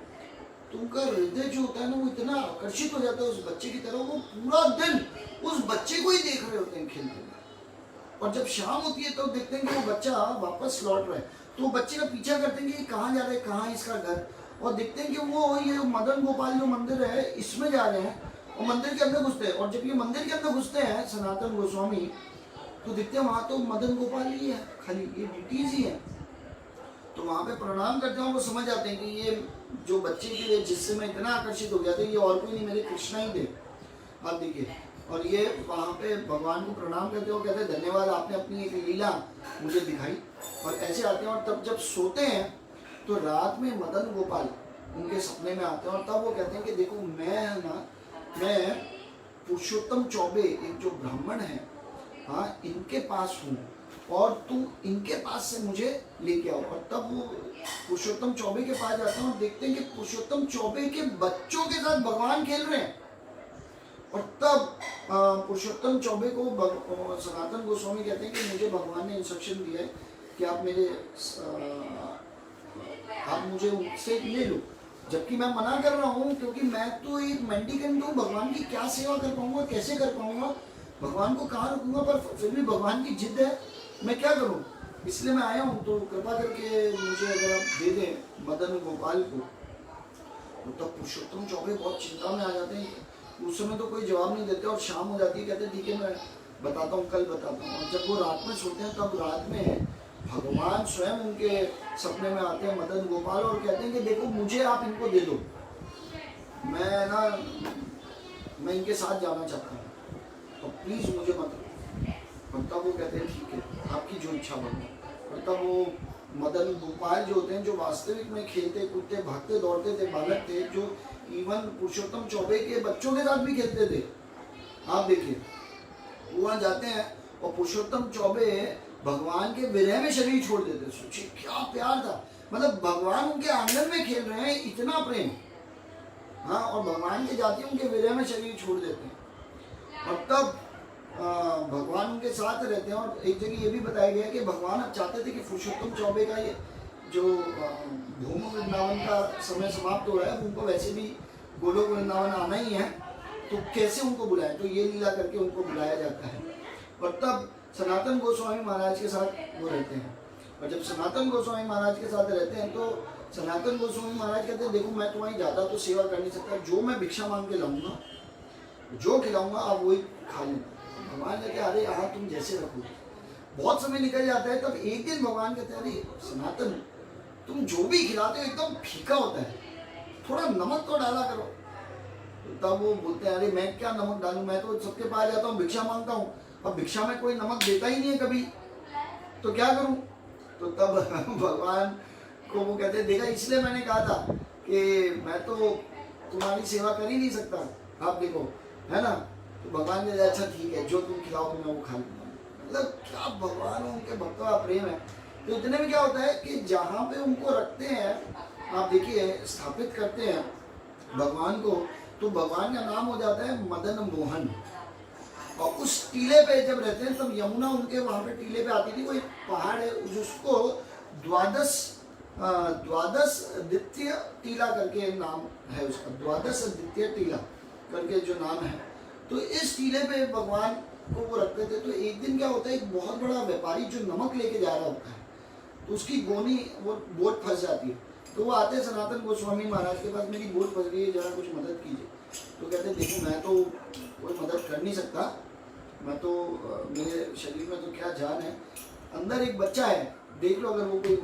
तो उनका हृदय जो होता है ना, वो इतना आकर्षित हो जाता है उस बच्चे की तरफ, वो पूरा दिन उस बच्चे को ही देख रहे होते हैं खेलते हुए। और जब शाम होती है तो देखते हैं कि वो बच्चा वापस लौट रहा है, तो वो बच्चे का पीछा करते हैं कि कहाँ जा रहे हैं, कहाँ इसका घर, और देखते हैं कि वो ये मदन गोपाल जो मंदिर है इसमें जा रहे हैं, और मंदिर के अंदर घुसते हैं। और जब ये मंदिर के अंदर घुसते हैं सनातन गोस्वामी, तो देखते हैं वहाँ तो मदन गोपाल ही है, खाली ये डीटीज ही है। तो वहाँ पे प्रणाम करते हैं, वो समझ जाते हैं कि ये जो बच्चे के लिए जिससे मैं इतना आकर्षित हो गया था, ये और कोई नहीं, मेरे कृष्णा ही थे। आप देखिए, और ये वहाँ पे भगवान को प्रणाम करते हो, कहते हैं धन्यवाद, आपने अपनी एक लीला मुझे दिखाई। और ऐसे आते हैं, और तब जब सोते हैं तो रात में मदन गोपाल उनके सपने में आते हैं, और तब वो कहते हैं कि देखो मैं पुरुषोत्तम चौबे, एक जो ब्राह्मण है, हाँ, इनके पास हूँ, और तू इनके पास से मुझे लेके आओ। और तब वो पुरुषोत्तम चौबे के पास जाते हैं और देखते हैं कि पुरुषोत्तम चौबे के बच्चों के साथ भगवान खेल रहे हैं। और तब पुरुषोत्तम चौबे को सनातन गोस्वामी कहते हैं कि मुझे भगवान ने इंस्ट्रक्शन दिया है कि आप मुझे उनसे ले लो, जबकि मैं मना कर रहा हूँ, क्योंकि मैं तो एक मेंडिकेंट हूँ, भगवान की क्या सेवा कर पाऊंगा, कैसे कर पाऊंगा, भगवान को कहाँ रखूंगा। पर फिर भी भगवान की जिद है, मैं क्या करूँ, इसलिए मैं आया हूँ। तो कृपा करके मुझे अगर आप दे दें मदन गोपाल को। तो तब पुरुषोत्तम चौबे बहुत चिंता में आ जाते हैं, उस समय तो कोई जवाब नहीं देते, और शाम हो जाती है, कहते हैं ठीक है मैं बताता हूँ, कल बताता हूँ। और जब वो रात में सोते हैं, तब रात में भगवान स्वयं उनके सपने में आते हैं मदन गोपाल, और कहते हैं कि देखो मुझे आप इनको दे दो, मैं इनके साथ जाना चाहता हूँ, तो प्लीज़ मुझे मत। और तब वो कहते हैं ठीक है, आपकी जो इच्छा बनो। और तब वो मदन गोपाल जो होते हैं, जो वास्तविक में खेलते कूदते भागते दौड़ते थे बालक थे, जो इवन पुरुषोत्तम चौबे के बच्चों के साथ भी खेलते थे। आप देखिए, वहाँ जाते हैं और पुरुषोत्तम चौबे भगवान के विरह में शरीर छोड़ देते। सोचिए क्या प्यार था, मतलब भगवान उनके आंगन में खेल रहे हैं, इतना प्रेम, हाँ, और भगवान के जाते उनके विरह में शरीर छोड़ देते हैं। और तब भगवान उनके साथ रहते हैं। और एक जगह ये भी बताया गया है कि भगवान अब चाहते थे कि पुरुषोत्तम चौबे का ये जो भूम वृंदावन का समय समाप्त हो रहा है, उनको वैसे भी गोलोक वृंदावन आना ही है, तो कैसे उनको बुलाएं, तो ये लीला करके उनको बुलाया जाता है। और तब सनातन गोस्वामी महाराज के साथ वो रहते हैं, और जब सनातन गोस्वामी महाराज के साथ रहते हैं तो सनातन गोस्वामी महाराज कहते हैं देखो मैं तुम्हारी ज़्यादा तो सेवा कर नहीं सकता, जो मैं भिक्षा मांग के लाऊंगा, जो खिलाऊंगा आप वही खा लेना। भगवान कहते हैं अरे यहाँ तुम जैसे रखो। बहुत समय निकल जाता है, तब एक दिन भगवान कहते हैं अरे सनातन, तुम जो भी खिलाते हो एकदम फीका होता है, थोड़ा नमक तो डाला करो। तो तब वो बोलते हैं अरे मैं क्या नमक डालूं, मैं तो सबके पास जाता हूँ, भिक्षा मांगता हूँ, अब भिक्षा में कोई नमक देता ही नहीं है कभी, तो क्या करूं। तो तब भगवान को वो कहते हैं देखा, इसलिए मैंने कहा था कि मैं तो तुम्हारी सेवा कर ही नहीं सकता, आप देखो, है ना। तो भगवान ने अच्छा ठीक है, जो तुम खिलाओगे मैं वो खा लूंगा। मतलब क्या भगवान उनके भक्तों का प्रेम है। तो इतने में क्या होता है कि जहाँ पे उनको रखते हैं, आप देखिए स्थापित करते हैं भगवान को, तो भगवान का नाम हो जाता है मदन मोहन। और उस टीले पे जब रहते हैं तब यमुना उनके वहाँ पे टीले पे आती थी। वो एक पहाड़ है जिसको द्वादश द्वितीय टीला करके नाम है उसका, द्वादश द्वितीय टीला करके जो नाम है। तो इस टीले पे भगवान को वो रखते थे। तो एक दिन क्या होता है, एक बहुत बड़ा व्यापारी जो नमक लेके जा रहा होता है, तो उसकी गोनी वो बोट फंस जाती है। तो वो आते हैं सनातन गोस्वामी महाराज के पास, मेरी बोट फंस गई है, जरा कुछ मदद कीजिए। तो कहते हैं देखो मैं तो कोई मदद कर नहीं सकता, मैं तो मेरे शरीर में तो क्या जान है, अंदर एक बच्चा है, देख लो अगर वो कोई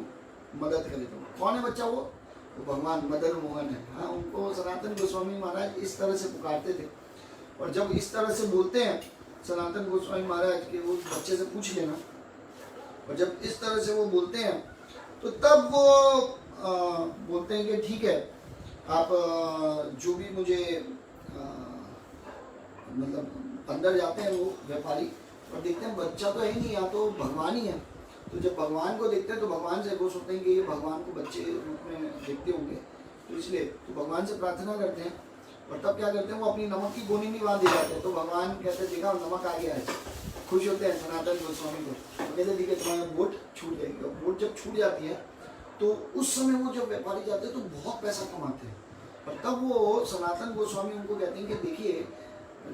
मदद करे तो। कौन है बच्चा वो भगवान मदन मोहन है। हाँ, उनको सनातन गोस्वामी महाराज इस तरह से पुकारते थे। और जब इस तरह से बोलते हैं सनातन गोस्वामी महाराज के, उस बच्चे से पूछ लेना। और जब इस तरह से वो बोलते हैं तो तब वो बोलते हैं कि ठीक है, आप जो भी मुझे मतलब अंदर जाते हैं वो व्यापारी और देखते हैं बच्चा तो है ही नहीं, यहाँ तो भगवान ही है। तो जब भगवान को देखते हैं तो भगवान से वो सोचते हैं कि ये भगवान को बच्चे रूप में देखते होंगे, तो इसलिए तो भगवान से प्रार्थना करते हैं। और तब क्या करते हैं, वो अपनी नमक की गोनी भी वहाँ दे जाते हैं। तो भगवान कहते हैं देखा नमक आ गया है, खुश होते हैं सनातन गोस्वामी को। तो कहते ठीक है तुम्हारा वोट छूट जाएगी। और वोट जब छूट जाती है तो उस समय वो जब व्यापारी जाते हैं तो बहुत पैसा कमाते हैं। और तब वो सनातन गोस्वामी उनको कहते हैं कि देखिए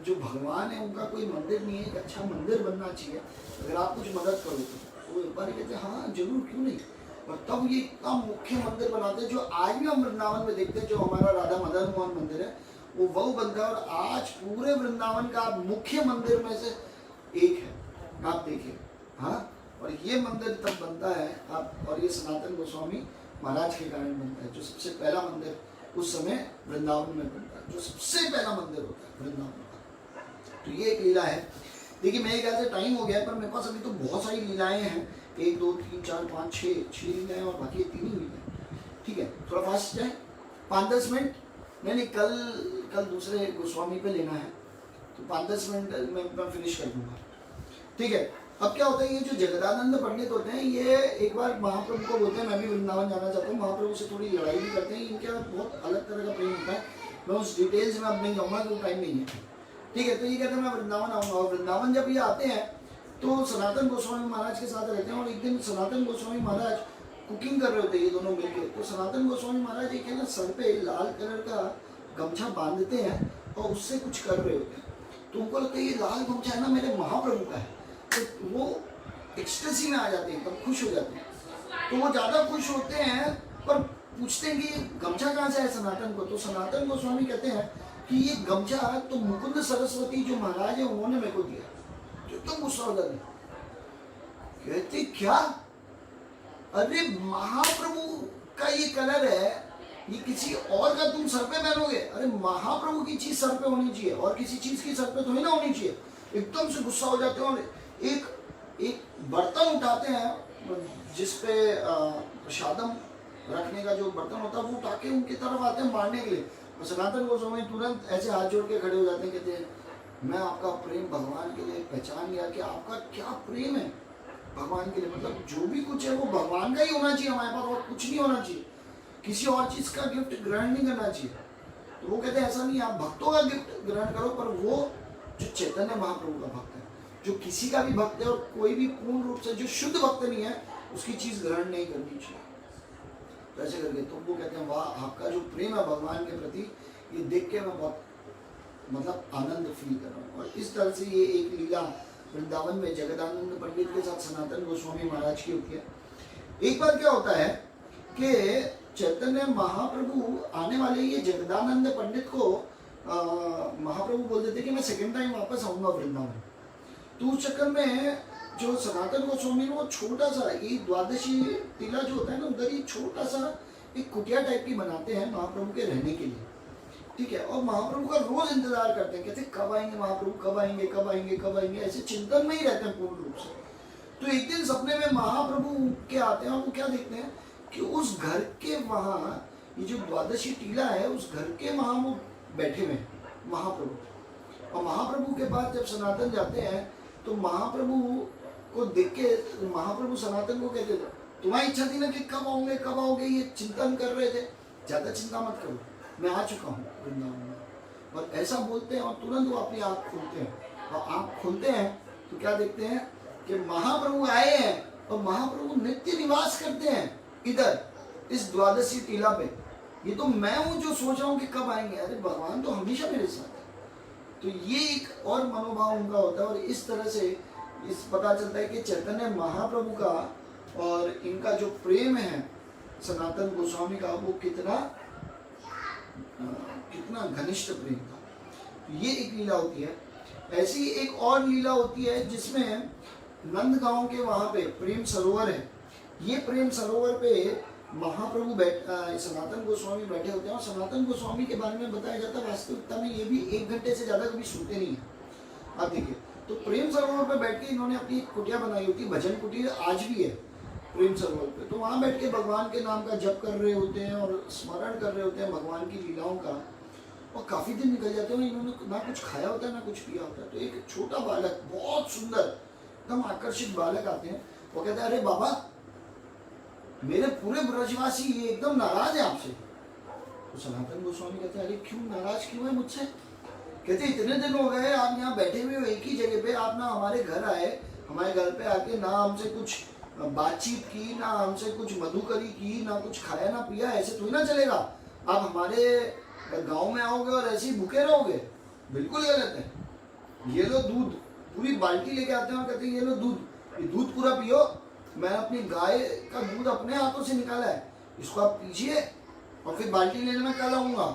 जो भगवान है उनका कोई मंदिर नहीं है, एक अच्छा मंदिर बनना चाहिए, अगर आप कुछ मदद करो तो व्यापारी कहते हैं हाँ जरूर, क्यों नहीं। और तब ये इतना मुख्य मंदिर बनाते हैं जो आज भी हम वृंदावन में देखते हैं। जो हमारा राधा मदन मोहन मंदिर है वो बनता है और आज पूरे वृंदावन का मुख्य मंदिर में से एक है, आप देखिए। हाँ, और ये मंदिर तब बनता है आप, और ये सनातन गोस्वामी महाराज के कारण बनता है, जो सबसे पहला मंदिर उस समय वृंदावन में बनता है, जो सबसे पहला मंदिर होता है वृंदावन का। तो ये एक लीला है। देखिए मेरे ख्याल से टाइम हो गया है, पर मेरे पास अभी तो बहुत सारी लीलाएं हैं, 1 2 3 4 5 6 लीलाएं और बाकी 3 ही लीलाएं। ठीक है, थोड़ा फास्ट जाए, 5-10 मिनट। नहीं, कल दूसरे गोस्वामी पे लेना है, तो 5-10 मिनट में मैं फिनिश कर दूंगा। ठीक है, अब क्या होता है, ये जो जगदानंद पंडित होते हैं ये एक बार महाप्रभु को बोलते हैं मैं भी वृंदावन जाना चाहता हूँ। महाप्रभु से थोड़ी लड़ाई भी करते हैं, इनका बहुत अलग तरह का प्रेम होता है, मैं उस डिटेल्स में अब नहीं जाऊँगा तो टाइम नहीं है। ठीक है, तो ये कहते हैं मैं वृंदावन आऊँगा। और वृंदावन जब ये आते हैं तो सनातन गोस्वामी महाराज के साथ रहते हैं। और एक दिन सनातन गोस्वामी महाराज कुकिंग कर रहे होते हैं ये दोनों मिलकर। तो सनातन गोस्वामी महाराज एक है ना सर पे लाल कलर का गमछा बांधते हैं और उससे कुछ कर रहे होते हैं। तो उनको लगता है ये लाल गमछा है ना मेरे महाप्रभु का है, तो वो एक्सटेसी में आ जाते हैं, तब खुश हो जाते हैं। तो वो ज़्यादा खुश होते हैं, पर पूछते हैं कि गमछा कहाँ से है सनातन को। तो सनातन गोस्वामी कहते हैं कि ये गमछा तो मुकुंद सरस्वती जो महाराज है उन्होंने मेरे को दिया। तो एकदम गुस्सा हो जाते, कहते क्या, अरे महाप्रभु का ये कलर है, ये किसी और का तुम सर पे पहनोगे? अरे महाप्रभु की चीज सर पे होनी चाहिए और किसी चीज की सर पे तो ही ना होनी चाहिए। एकदम से गुस्सा हो जाते हैं और एक बर्तन उठाते हैं जिसपे प्रसादम रखने का जो बर्तन होता है वो उठा के उनकी तरफ आते हैं मारने के लिए। और सनातन गोस्वामी तुरंत ऐसे हाथ जोड़ के खड़े हो जाते हैं, कहते हैं मैं आपका प्रेम भगवान के लिए पहचान गया कि आपका क्या प्रेम है भगवान के लिए। मतलब जो भी कुछ है वो भगवान का ही होना चाहिए हमारे पास, और कुछ नहीं होना चाहिए, किसी और चीज का गिफ्ट ग्रहण नहीं करना चाहिए। तो वो कहते हैं ऐसा नहीं, आप भक्तों का गिफ्ट ग्रहण करो, पर वो जो चैतन्य महाप्रभु का भक्त है, जो किसी का भी भक्त है और कोई भी पूर्ण रूप से जो शुद्ध भक्त नहीं है उसकी चीज ग्रहण नहीं करनी चाहिए। तो ऐसे करके तो वो कहते हैं वाह आपका जो प्रेम है भगवान के प्रति, ये देख के मैं बहुत मतलब आनंद फील कर रहा हूँ। और इस तरह से ये एक लीला वृंदावन में जगदानंद पंडित के साथ सनातन गोस्वामी महाराज की होती है। एक बार क्या होता है कि चैतन्य महाप्रभु आने वाले ये जगदानंद पंडित को महाप्रभु बोल देते कि मैं सेकेंड टाइम वापस आऊंगा वृंदावन। तो उस चक्कर में जो सनातन गोस्वामी वो छोटा सा ये द्वादशी टीला जो होता है ना उधर ही छोटा सा एक कुटिया टाइप की बनाते हैं महाप्रभु के रहने के लिए। ठीक है, और महाप्रभु का रोज इंतजार करते हैं, कहते कब आएंगे महाप्रभु, कब आएंगे कब आएंगे कब आएंगे, ऐसे चिंतन में ही रहते हैं पूर्ण रूप से। तो एक दिन सपने में महाप्रभु के आते हैं और वो क्या देखते हैं कि उस घर के वहाँ ये जो द्वादशी टीला है उस घर के वहाँ वो बैठे हुए महाप्रभु। और महाप्रभु के पास जब सनातन जाते हैं तो महाप्रभु को देख के महाप्रभु सनातन को कहते थे तुम्हारी इच्छा थी ना कि कब आओगे, ये चिंतन कर रहे थे, ज्यादा चिंता मत करो, मैं आ चुका हूँ वृंदावन में। और ऐसा बोलते हैं और तुरंत वो अपनी आँख खोलते हैं। और आँख खोलते हैं तो क्या देखते हैं कि महाप्रभु आए हैं और महाप्रभु नित्य निवास करते हैं इधर इस द्वादशी टीला पे। ये तो मैं हूँ जो सोच रहा हूँ कि कब आएंगे, अरे भगवान तो हमेशा मेरे साथ है। तो ये एक और मनोभाव उनका होता है। और इस तरह से इस पता चलता है कि चैतन्य महाप्रभु का और इनका जो प्रेम है सनातन गोस्वामी का वो कितना घनिष्ठ प्रेम था। ये एक लीला होती है। ऐसी एक और लीला होती है जिसमें नंदगांव के वहाँ पे प्रेम सरोवर है। ये प्रेम सरोवर पे महाप्रभु सनातन गोस्वामी बैठे होते हैं और सनातन गोस्वामी के बारे में बताया जाता है वास्तविकता में ये भी 1 घंटे से ज़्यादा कभी सोते नहीं है। आप देखिए तो प्रेम सरोवर पे बैठ के इन्होंने अपनी कुटिया बनाई होती है, भजन कुटी आज भी है। प्रेम सरोवर पे। तो वहाँ बैठ के भगवान के नाम का जप कर रहे होते हैं और स्मरण कर रहे होते हैं भगवान की लीलाओं का, और काफ़ी दिन निकल जाते हैं, इन्होंने ना कुछ खाया होता है ना कुछ पिया होता है। तो एक छोटा बालक, बहुत सुंदर एकदम आकर्षित बालक आते हैं, वो कहते हैं अरे बाबा, मेरे पूरे ब्रजवासी ये एकदम नाराज है आपसे। तो सनातन गोस्वामी कहते हैं अरे क्यों नाराज क्यों है मुझसे? कहते इतने दिन हो गए आप यहाँ बैठे हुए हो एक ही जगह पे, आप ना हमारे घर आए, हमारे घर पे आके ना हमसे कुछ बातचीत की, ना हमसे कुछ मधुकरी की, ना कुछ खाया ना पिया, ऐसे थोड़ी ना चलेगा। आप हमारे गांव में आओगे और ऐसे ही भूखे रहोगे, बिल्कुल गलत है। ये लो दूध, पूरी बाल्टी लेके आते हैं और कहते हैं ये लो दूध, ये दूध पूरा पियो, मैं अपनी गाय का दूध अपने हाथों से निकाला है, इसको आप पीजिए और फिर बाल्टी लेने में कल आऊंगा,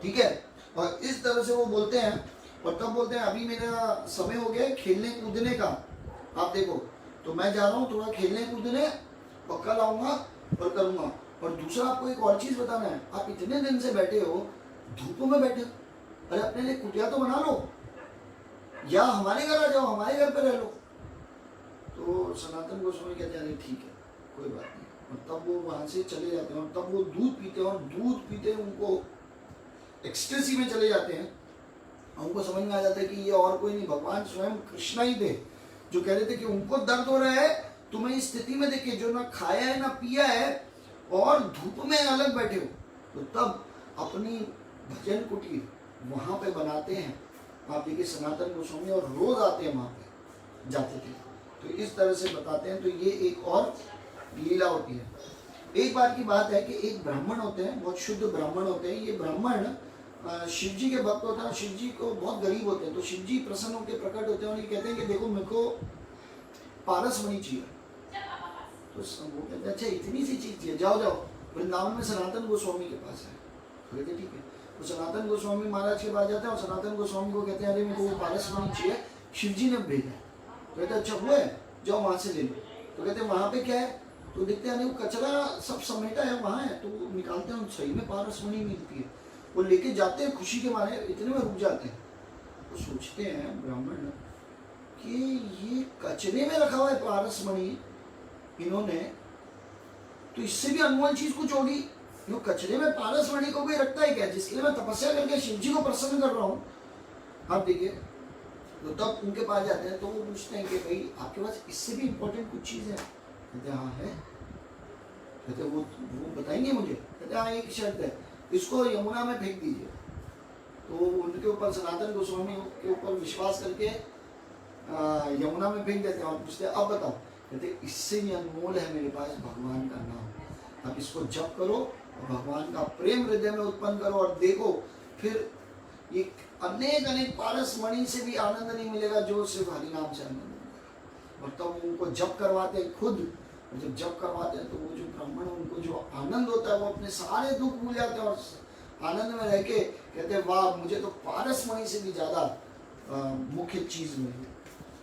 ठीक है। और इस तरह से वो बोलते हैं, और तब बोलते हैं अभी मेरा समय हो गया खेलने कूदने का, आप देखो तो मैं जा रहा हूँ थोड़ा खेलने कूदने, और कल आऊंगा और करूँगा। और दूसरा आपको एक और चीज़ बताना है, आप इतने दिन से बैठे हो, धूप में बैठे हो, अरे अपने लिए कुटिया तो बना लो, या हमारे घर आ जाओ, हमारे घर पे रह लो। तो सनातन गोस्वामी कहते हैं ठीक है कोई बात नहीं, और तब वो वहाँ से चले जाते हैं, और तब वो दूध पीते हैं, और दूध पीते उनको एक्सटेसी में चले जाते हैं। उनको समझ में आ जाता है कि ये और कोई नहीं, भगवान स्वयं कृष्ण ही थे, जो कह रहे थे कि उनको दर्द हो रहा है, तुम्हें इस स्थिति में देखिए जो ना खाया है ना पिया है और धूप में अलग बैठे हो। तो तब अपनी भजन कुटीर वहाँ पे बनाते हैं, आप देखिए सनातन गोस्वामी, और रोज आते हैं वहाँ पे, जाते थे। तो इस तरह से बताते हैं। तो ये एक और लीला होती है। एक बार की बात है कि एक ब्राह्मण होते हैं, बहुत शुद्ध ब्राह्मण होते हैं। ये ब्राह्मण शिव जी के भक्त होते हैं, शिव जी को बहुत गरीब होते हैं। तो शिव जी प्रसन्न होकर प्रकट होते हैं और ये कहते हैं कि देखो मेरे को पारस मणि चाहिए। तो वो कहते हैं अच्छा इतनी सी चीज चाहिए, जाओ जाओ वृंदावन में सनातन गोस्वामी के पास है। तो कहते ठीक है, तो सनातन गोस्वामी महाराज के पास जाते हैं और सनातन गोस्वामी को कहते हैं अरे मेरे को वो पारस मणि चाहिए, शिव जी ने भेजा है। तो कहते अच्छा हुआ है, जाओ वहाँ से ले लो। तो कहते हैं वहाँ पे क्या है? तो देखते हैं वो कचरा सब समेटा है वहाँ है, तो वो निकालते हैं, सही में पारस मणि मिलती है। वो लेके जाते हैं, खुशी के मारे इतने में रुक जाते हैं। तो सोचते हैं ब्राह्मण कि ये कचरे में रखा हुआ है पारस मणि इन्होंने, तो इससे भी अनमोल चीज कुछ होगी। यो कचरे में पारस मणि को भी रखता है क्या, जिसके लिए मैं तपस्या करके शिव जी को प्रसन्न कर रहा हूँ। आप देखिए, तो तब उनके पास जाते हैं तो वो पूछते हैं कि भाई आपके पास इससे भी इम्पोर्टेंट कुछ चीज़ है? कहते हाँ है। कहते वो बताएंगे मुझे? कहते हाँ एक शर्त है, इसको यमुना में फेंक दीजिए। तो उनके ऊपर सनातन गोस्वामी के ऊपर विश्वास करके यमुना में फेंक देते हैं और पूछते हैं अब बताओ। कहते इससे भी अनमोल है मेरे पास भगवान का नाम, आप इसको जप करो और भगवान का प्रेम हृदय में उत्पन्न करो और देखो फिर एक अनेक अनेक पारस मणि से भी आनंद नहीं मिलेगा जो सिर्फ हरि नाम से आनंद मिलेगा। और तब उनको जप करवाते हैं खुद, जब जप करवाते हैं तो वो जो ब्राह्मण उनको जो आनंद होता है वो अपने सारे दुख भूल जाते हैं और आनंद में रह के कहते हैं वाह मुझे तो पारस मणि से भी ज्यादा मुख्य चीज मिली।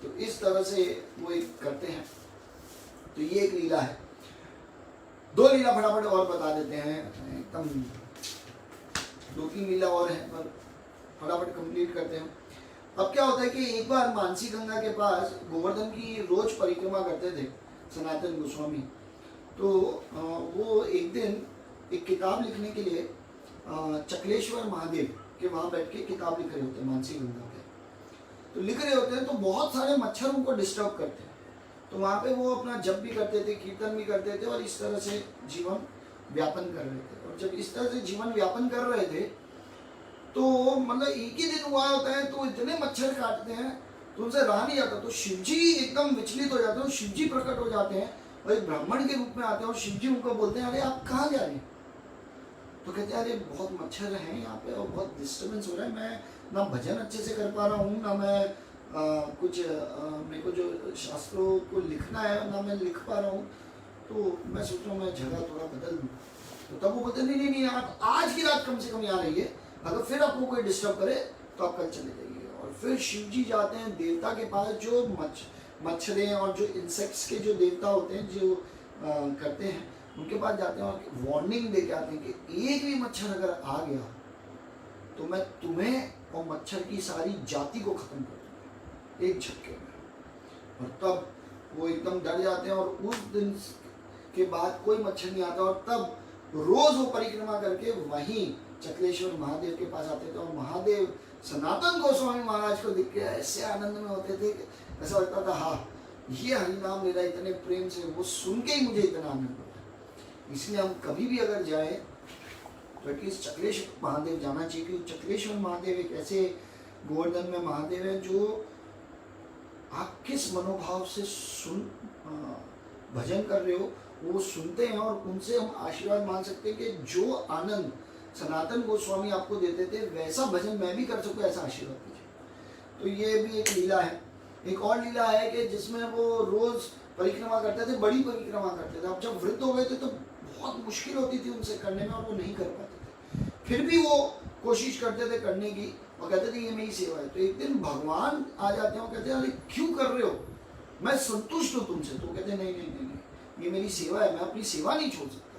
तो इस तरह से वो एक करते हैं। तो ये एक लीला है। दो लीला फटाफट और बता देते हैं, एकदम 2-3 लीला और है पर फटाफट कंप्लीट करते हैं। अब क्या होता है कि एक बार मानसी गंगा के पास गोवर्धन की रोज परिक्रमा करते थे सनातन गोस्वामी। तो वो एक दिन एक किताब लिखने के लिए चकलेश्वर महादेव के वहाँ बैठ के किताब लिख रहे होते हैं मानसी गंगा पे। तो लिख रहे होते हैं तो बहुत सारे मच्छर उनको डिस्टर्ब करते हैं। तो वहाँ पे वो अपना जप भी करते थे, कीर्तन भी करते थे और इस तरह से जीवन व्यापन कर रहे थे। और जब इस तरह से जीवन व्यापन कर रहे थे तो मतलब एक ही दिन हुआ होता है तो इतने मच्छर काटते हैं तो उनसे रहा नहीं जाता। तो शिवजी एकदम विचलित हो जाते हैं, शिवजी प्रकट हो जाते हैं और एक ब्राह्मण के रूप में आते हैं और शिवजी उनको बोलते हैं अरे आप कहाँ जा रहे हैं? तो कहते हैं अरे बहुत मच्छर हैं यहाँ पे और बहुत डिस्टर्बेंस हो रहा है, मैं ना भजन अच्छे से कर पा रहा हूँ, ना मैं कुछ मेरे को जो शास्त्रों को लिखना है ना मैं लिख पा रहा हूँ। तो मैं सोच रहा हूँ मैं जगह थोड़ा बदल दूँ। तो तब वो बोलते नहीं आप आज की रात कम से कम यहाँ रहिए, अगर फिर आपको कोई डिस्टर्ब करे तो आप कल चले जाइए। और फिर शिव जी जाते हैं देवता के पास जो मच्छरें और जो इंसेक्ट्स के जो देवता होते हैं जो करते हैं उनके पास जाते हैं और वार्निंग दे के आते हैं कि एक भी मच्छर अगर आ गया तो मैं तुम्हें और मच्छर की सारी जाति को खत्म कर दूंगा एक झटके में। और तब वो एकदम डर जाते हैं और उस दिन के बाद कोई मच्छर नहीं आता, और तब रोज वो परिक्रमा करके वहीं चकलेश्वर महादेव के पास आते थे, और महादेव सनातन गोस्वामी महाराज को दिख के ऐसे आनंद में होते थे कि ऐसा लगता था हाँ ये हरिनाम ले रहा है इतने प्रेम से, वो सुन के ही मुझे इतना आनंद होता। इसलिए हम कभी भी अगर जाए तो एटलीस्ट चकलेश्वर महादेव जाना चाहिए, क्योंकि चकलेश्वर महादेव एक ऐसे गोवर्धन में महादेव है जो आप किस मनोभाव से भजन कर रहे हो वो सुनते हैं, और उनसे हम आशीर्वाद मान सकते हैं कि जो आनंद सनातन गोस्वामी आपको देते थे वैसा भजन मैं भी कर सकूं, ऐसा आशीर्वाद कीजिए। तो ये भी एक लीला है। एक और लीला है कि जिसमें वो रोज परिक्रमा करते थे, बड़ी परिक्रमा करते थे। अब जब वृद्ध हो गए थे तो बहुत मुश्किल होती थी उनसे करने में, और वो नहीं कर पाते थे, फिर भी वो कोशिश करते थे करने की, और कहते थे ये मेरी सेवा है। तो एक दिन भगवान आ जाते हैं और कहते हैं अरे क्यों कर रहे हो, मैं संतुष्ट हूँ तुमसे। तो कहते हैं नहीं नहीं नहीं नहीं, ये मेरी सेवा है, मैं अपनी सेवा नहीं छोड़ सकता।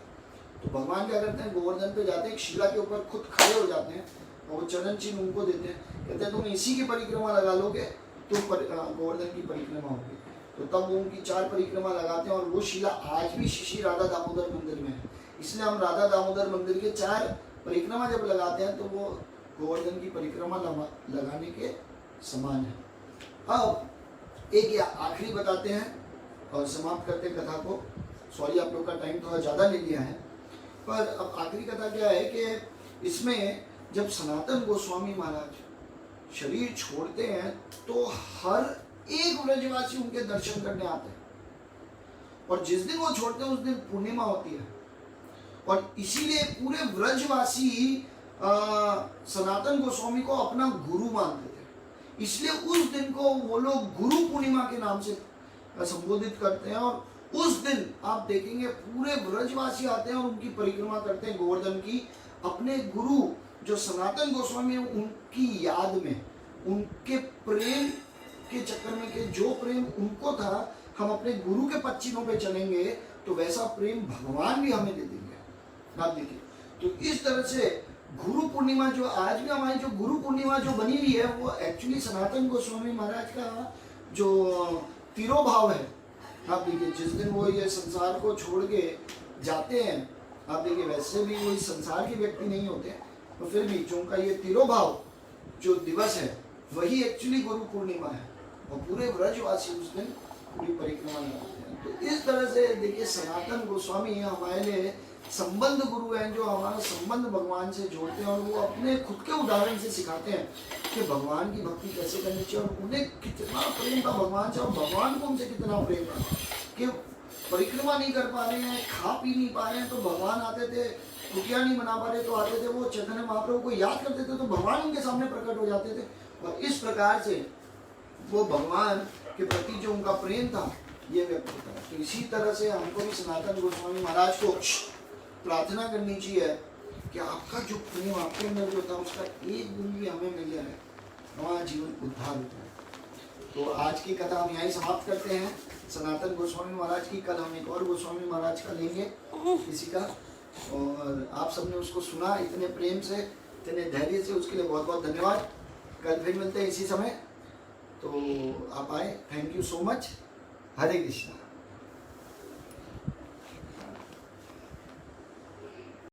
तो भगवान क्या करते हैं, गोवर्धन पे जाते हैं, एक शिला के ऊपर खुद खड़े हो जाते हैं, और वो चरण चिन्ह उनको देते हैं, कहते हैं तुम इसी की परिक्रमा लगा लोगे तो गोवर्धन की परिक्रमा होगी। तो तब वो उनकी 4 परिक्रमा लगाते हैं, और वो शिला आज भी श्री राधा दामोदर मंदिर में है। इसलिए हम राधा दामोदर मंदिर के 4 परिक्रमा जब लगाते हैं तो वो गोवर्धन की परिक्रमा लगाने के समान है। अब एक या आखिरी बताते हैं और समाप्त करते हैं कथा को। सॉरी आप लोग का टाइम थोड़ा ज़्यादा ले लिया है, पर अब आखिरी कथा क्या है कि इसमें जब सनातन गोस्वामी महाराज शरीर छोड़ते हैं तो हर एक व्रजवासी उनके दर्शन करने आते हैं, और जिस दिन वो छोड़ते हैं उस दिन पूर्णिमा होती है, और इसीलिए पूरे व्रजवासी सनातन गोस्वामी को अपना गुरु मानते थे। इसलिए उस दिन को वो लोग गुरु पूर्णिमा के नाम से संबोधित करते हैं, और उस दिन आप देखेंगे पूरे व्रजवासी आते हैं और उनकी परिक्रमा करते हैं गोवर्धन की, अपने गुरु जो सनातन गोस्वामी है उनकी याद में, उनके प्रेम के चक्कर में, कि जो प्रेम उनको था हम अपने गुरु के पच्चीनों पे चलेंगे तो वैसा प्रेम भगवान भी हमें दे देंगे। आप देखिए, तो इस तरह से गुरु पूर्णिमा जो आज भी हमारी जो गुरु पूर्णिमा जो बनी हुई है वो एक्चुअली सनातन गोस्वामी महाराज का जो तिरोभाव है। आप देखिए जिस दिन वो ये संसार को छोड़ के जाते हैं, आप देखिए वैसे भी वो इस संसार के व्यक्ति नहीं होते, तो फिर भी जो उनका ये तिरोभाव जो दिवस है वही एक्चुअली गुरु पूर्णिमा है, और पूरे व्रजवासी उस दिन पूरी परिक्रमा करते हैं। तो इस तरह से देखिए सनातन गोस्वामी हमारे लिए संबंध गुरु हैं, जो हमारा संबंध भगवान से जोड़ते हैं, और वो अपने खुद के उदाहरण से सिखाते हैं कि भगवान की भक्ति कैसे करनी चाहिए, और उन्हें कितना प्रेम था भगवान से, और भगवान को उनसे कितना प्रेम था कि परिक्रमा नहीं कर पा रहे हैं, खा पी नहीं पा रहे हैं, तो भगवान आते थे, कुटिया नहीं बना पा रहे तो आते थे, वो चैतन्य महाप्रभु को याद करते थे तो भगवान उनके सामने प्रकट हो जाते थे, और इस प्रकार से वो भगवान के प्रति जो उनका प्रेम था ये व्यक्त होता है। तो इसी तरह से हमको भी सनातन गोस्वामी महाराज को प्रार्थना करनी चाहिए कि आपका जो प्रेम आपके अंदर जो था उसका एक गुण भी हमें मिल जाए, हमारा जीवन उद्धार होता है। तो आज की कथा हम यहीं समाप्त करते हैं सनातन गोस्वामी महाराज की। कल हम एक और गोस्वामी महाराज का लेंगे किसी का, और आप सबने उसको सुना इतने प्रेम से, इतने धैर्य से, उसके लिए बहुत बहुत धन्यवाद। कल फिर मिलते हैं इसी समय, तो आप आए। Thank you so much. Hare Krishna.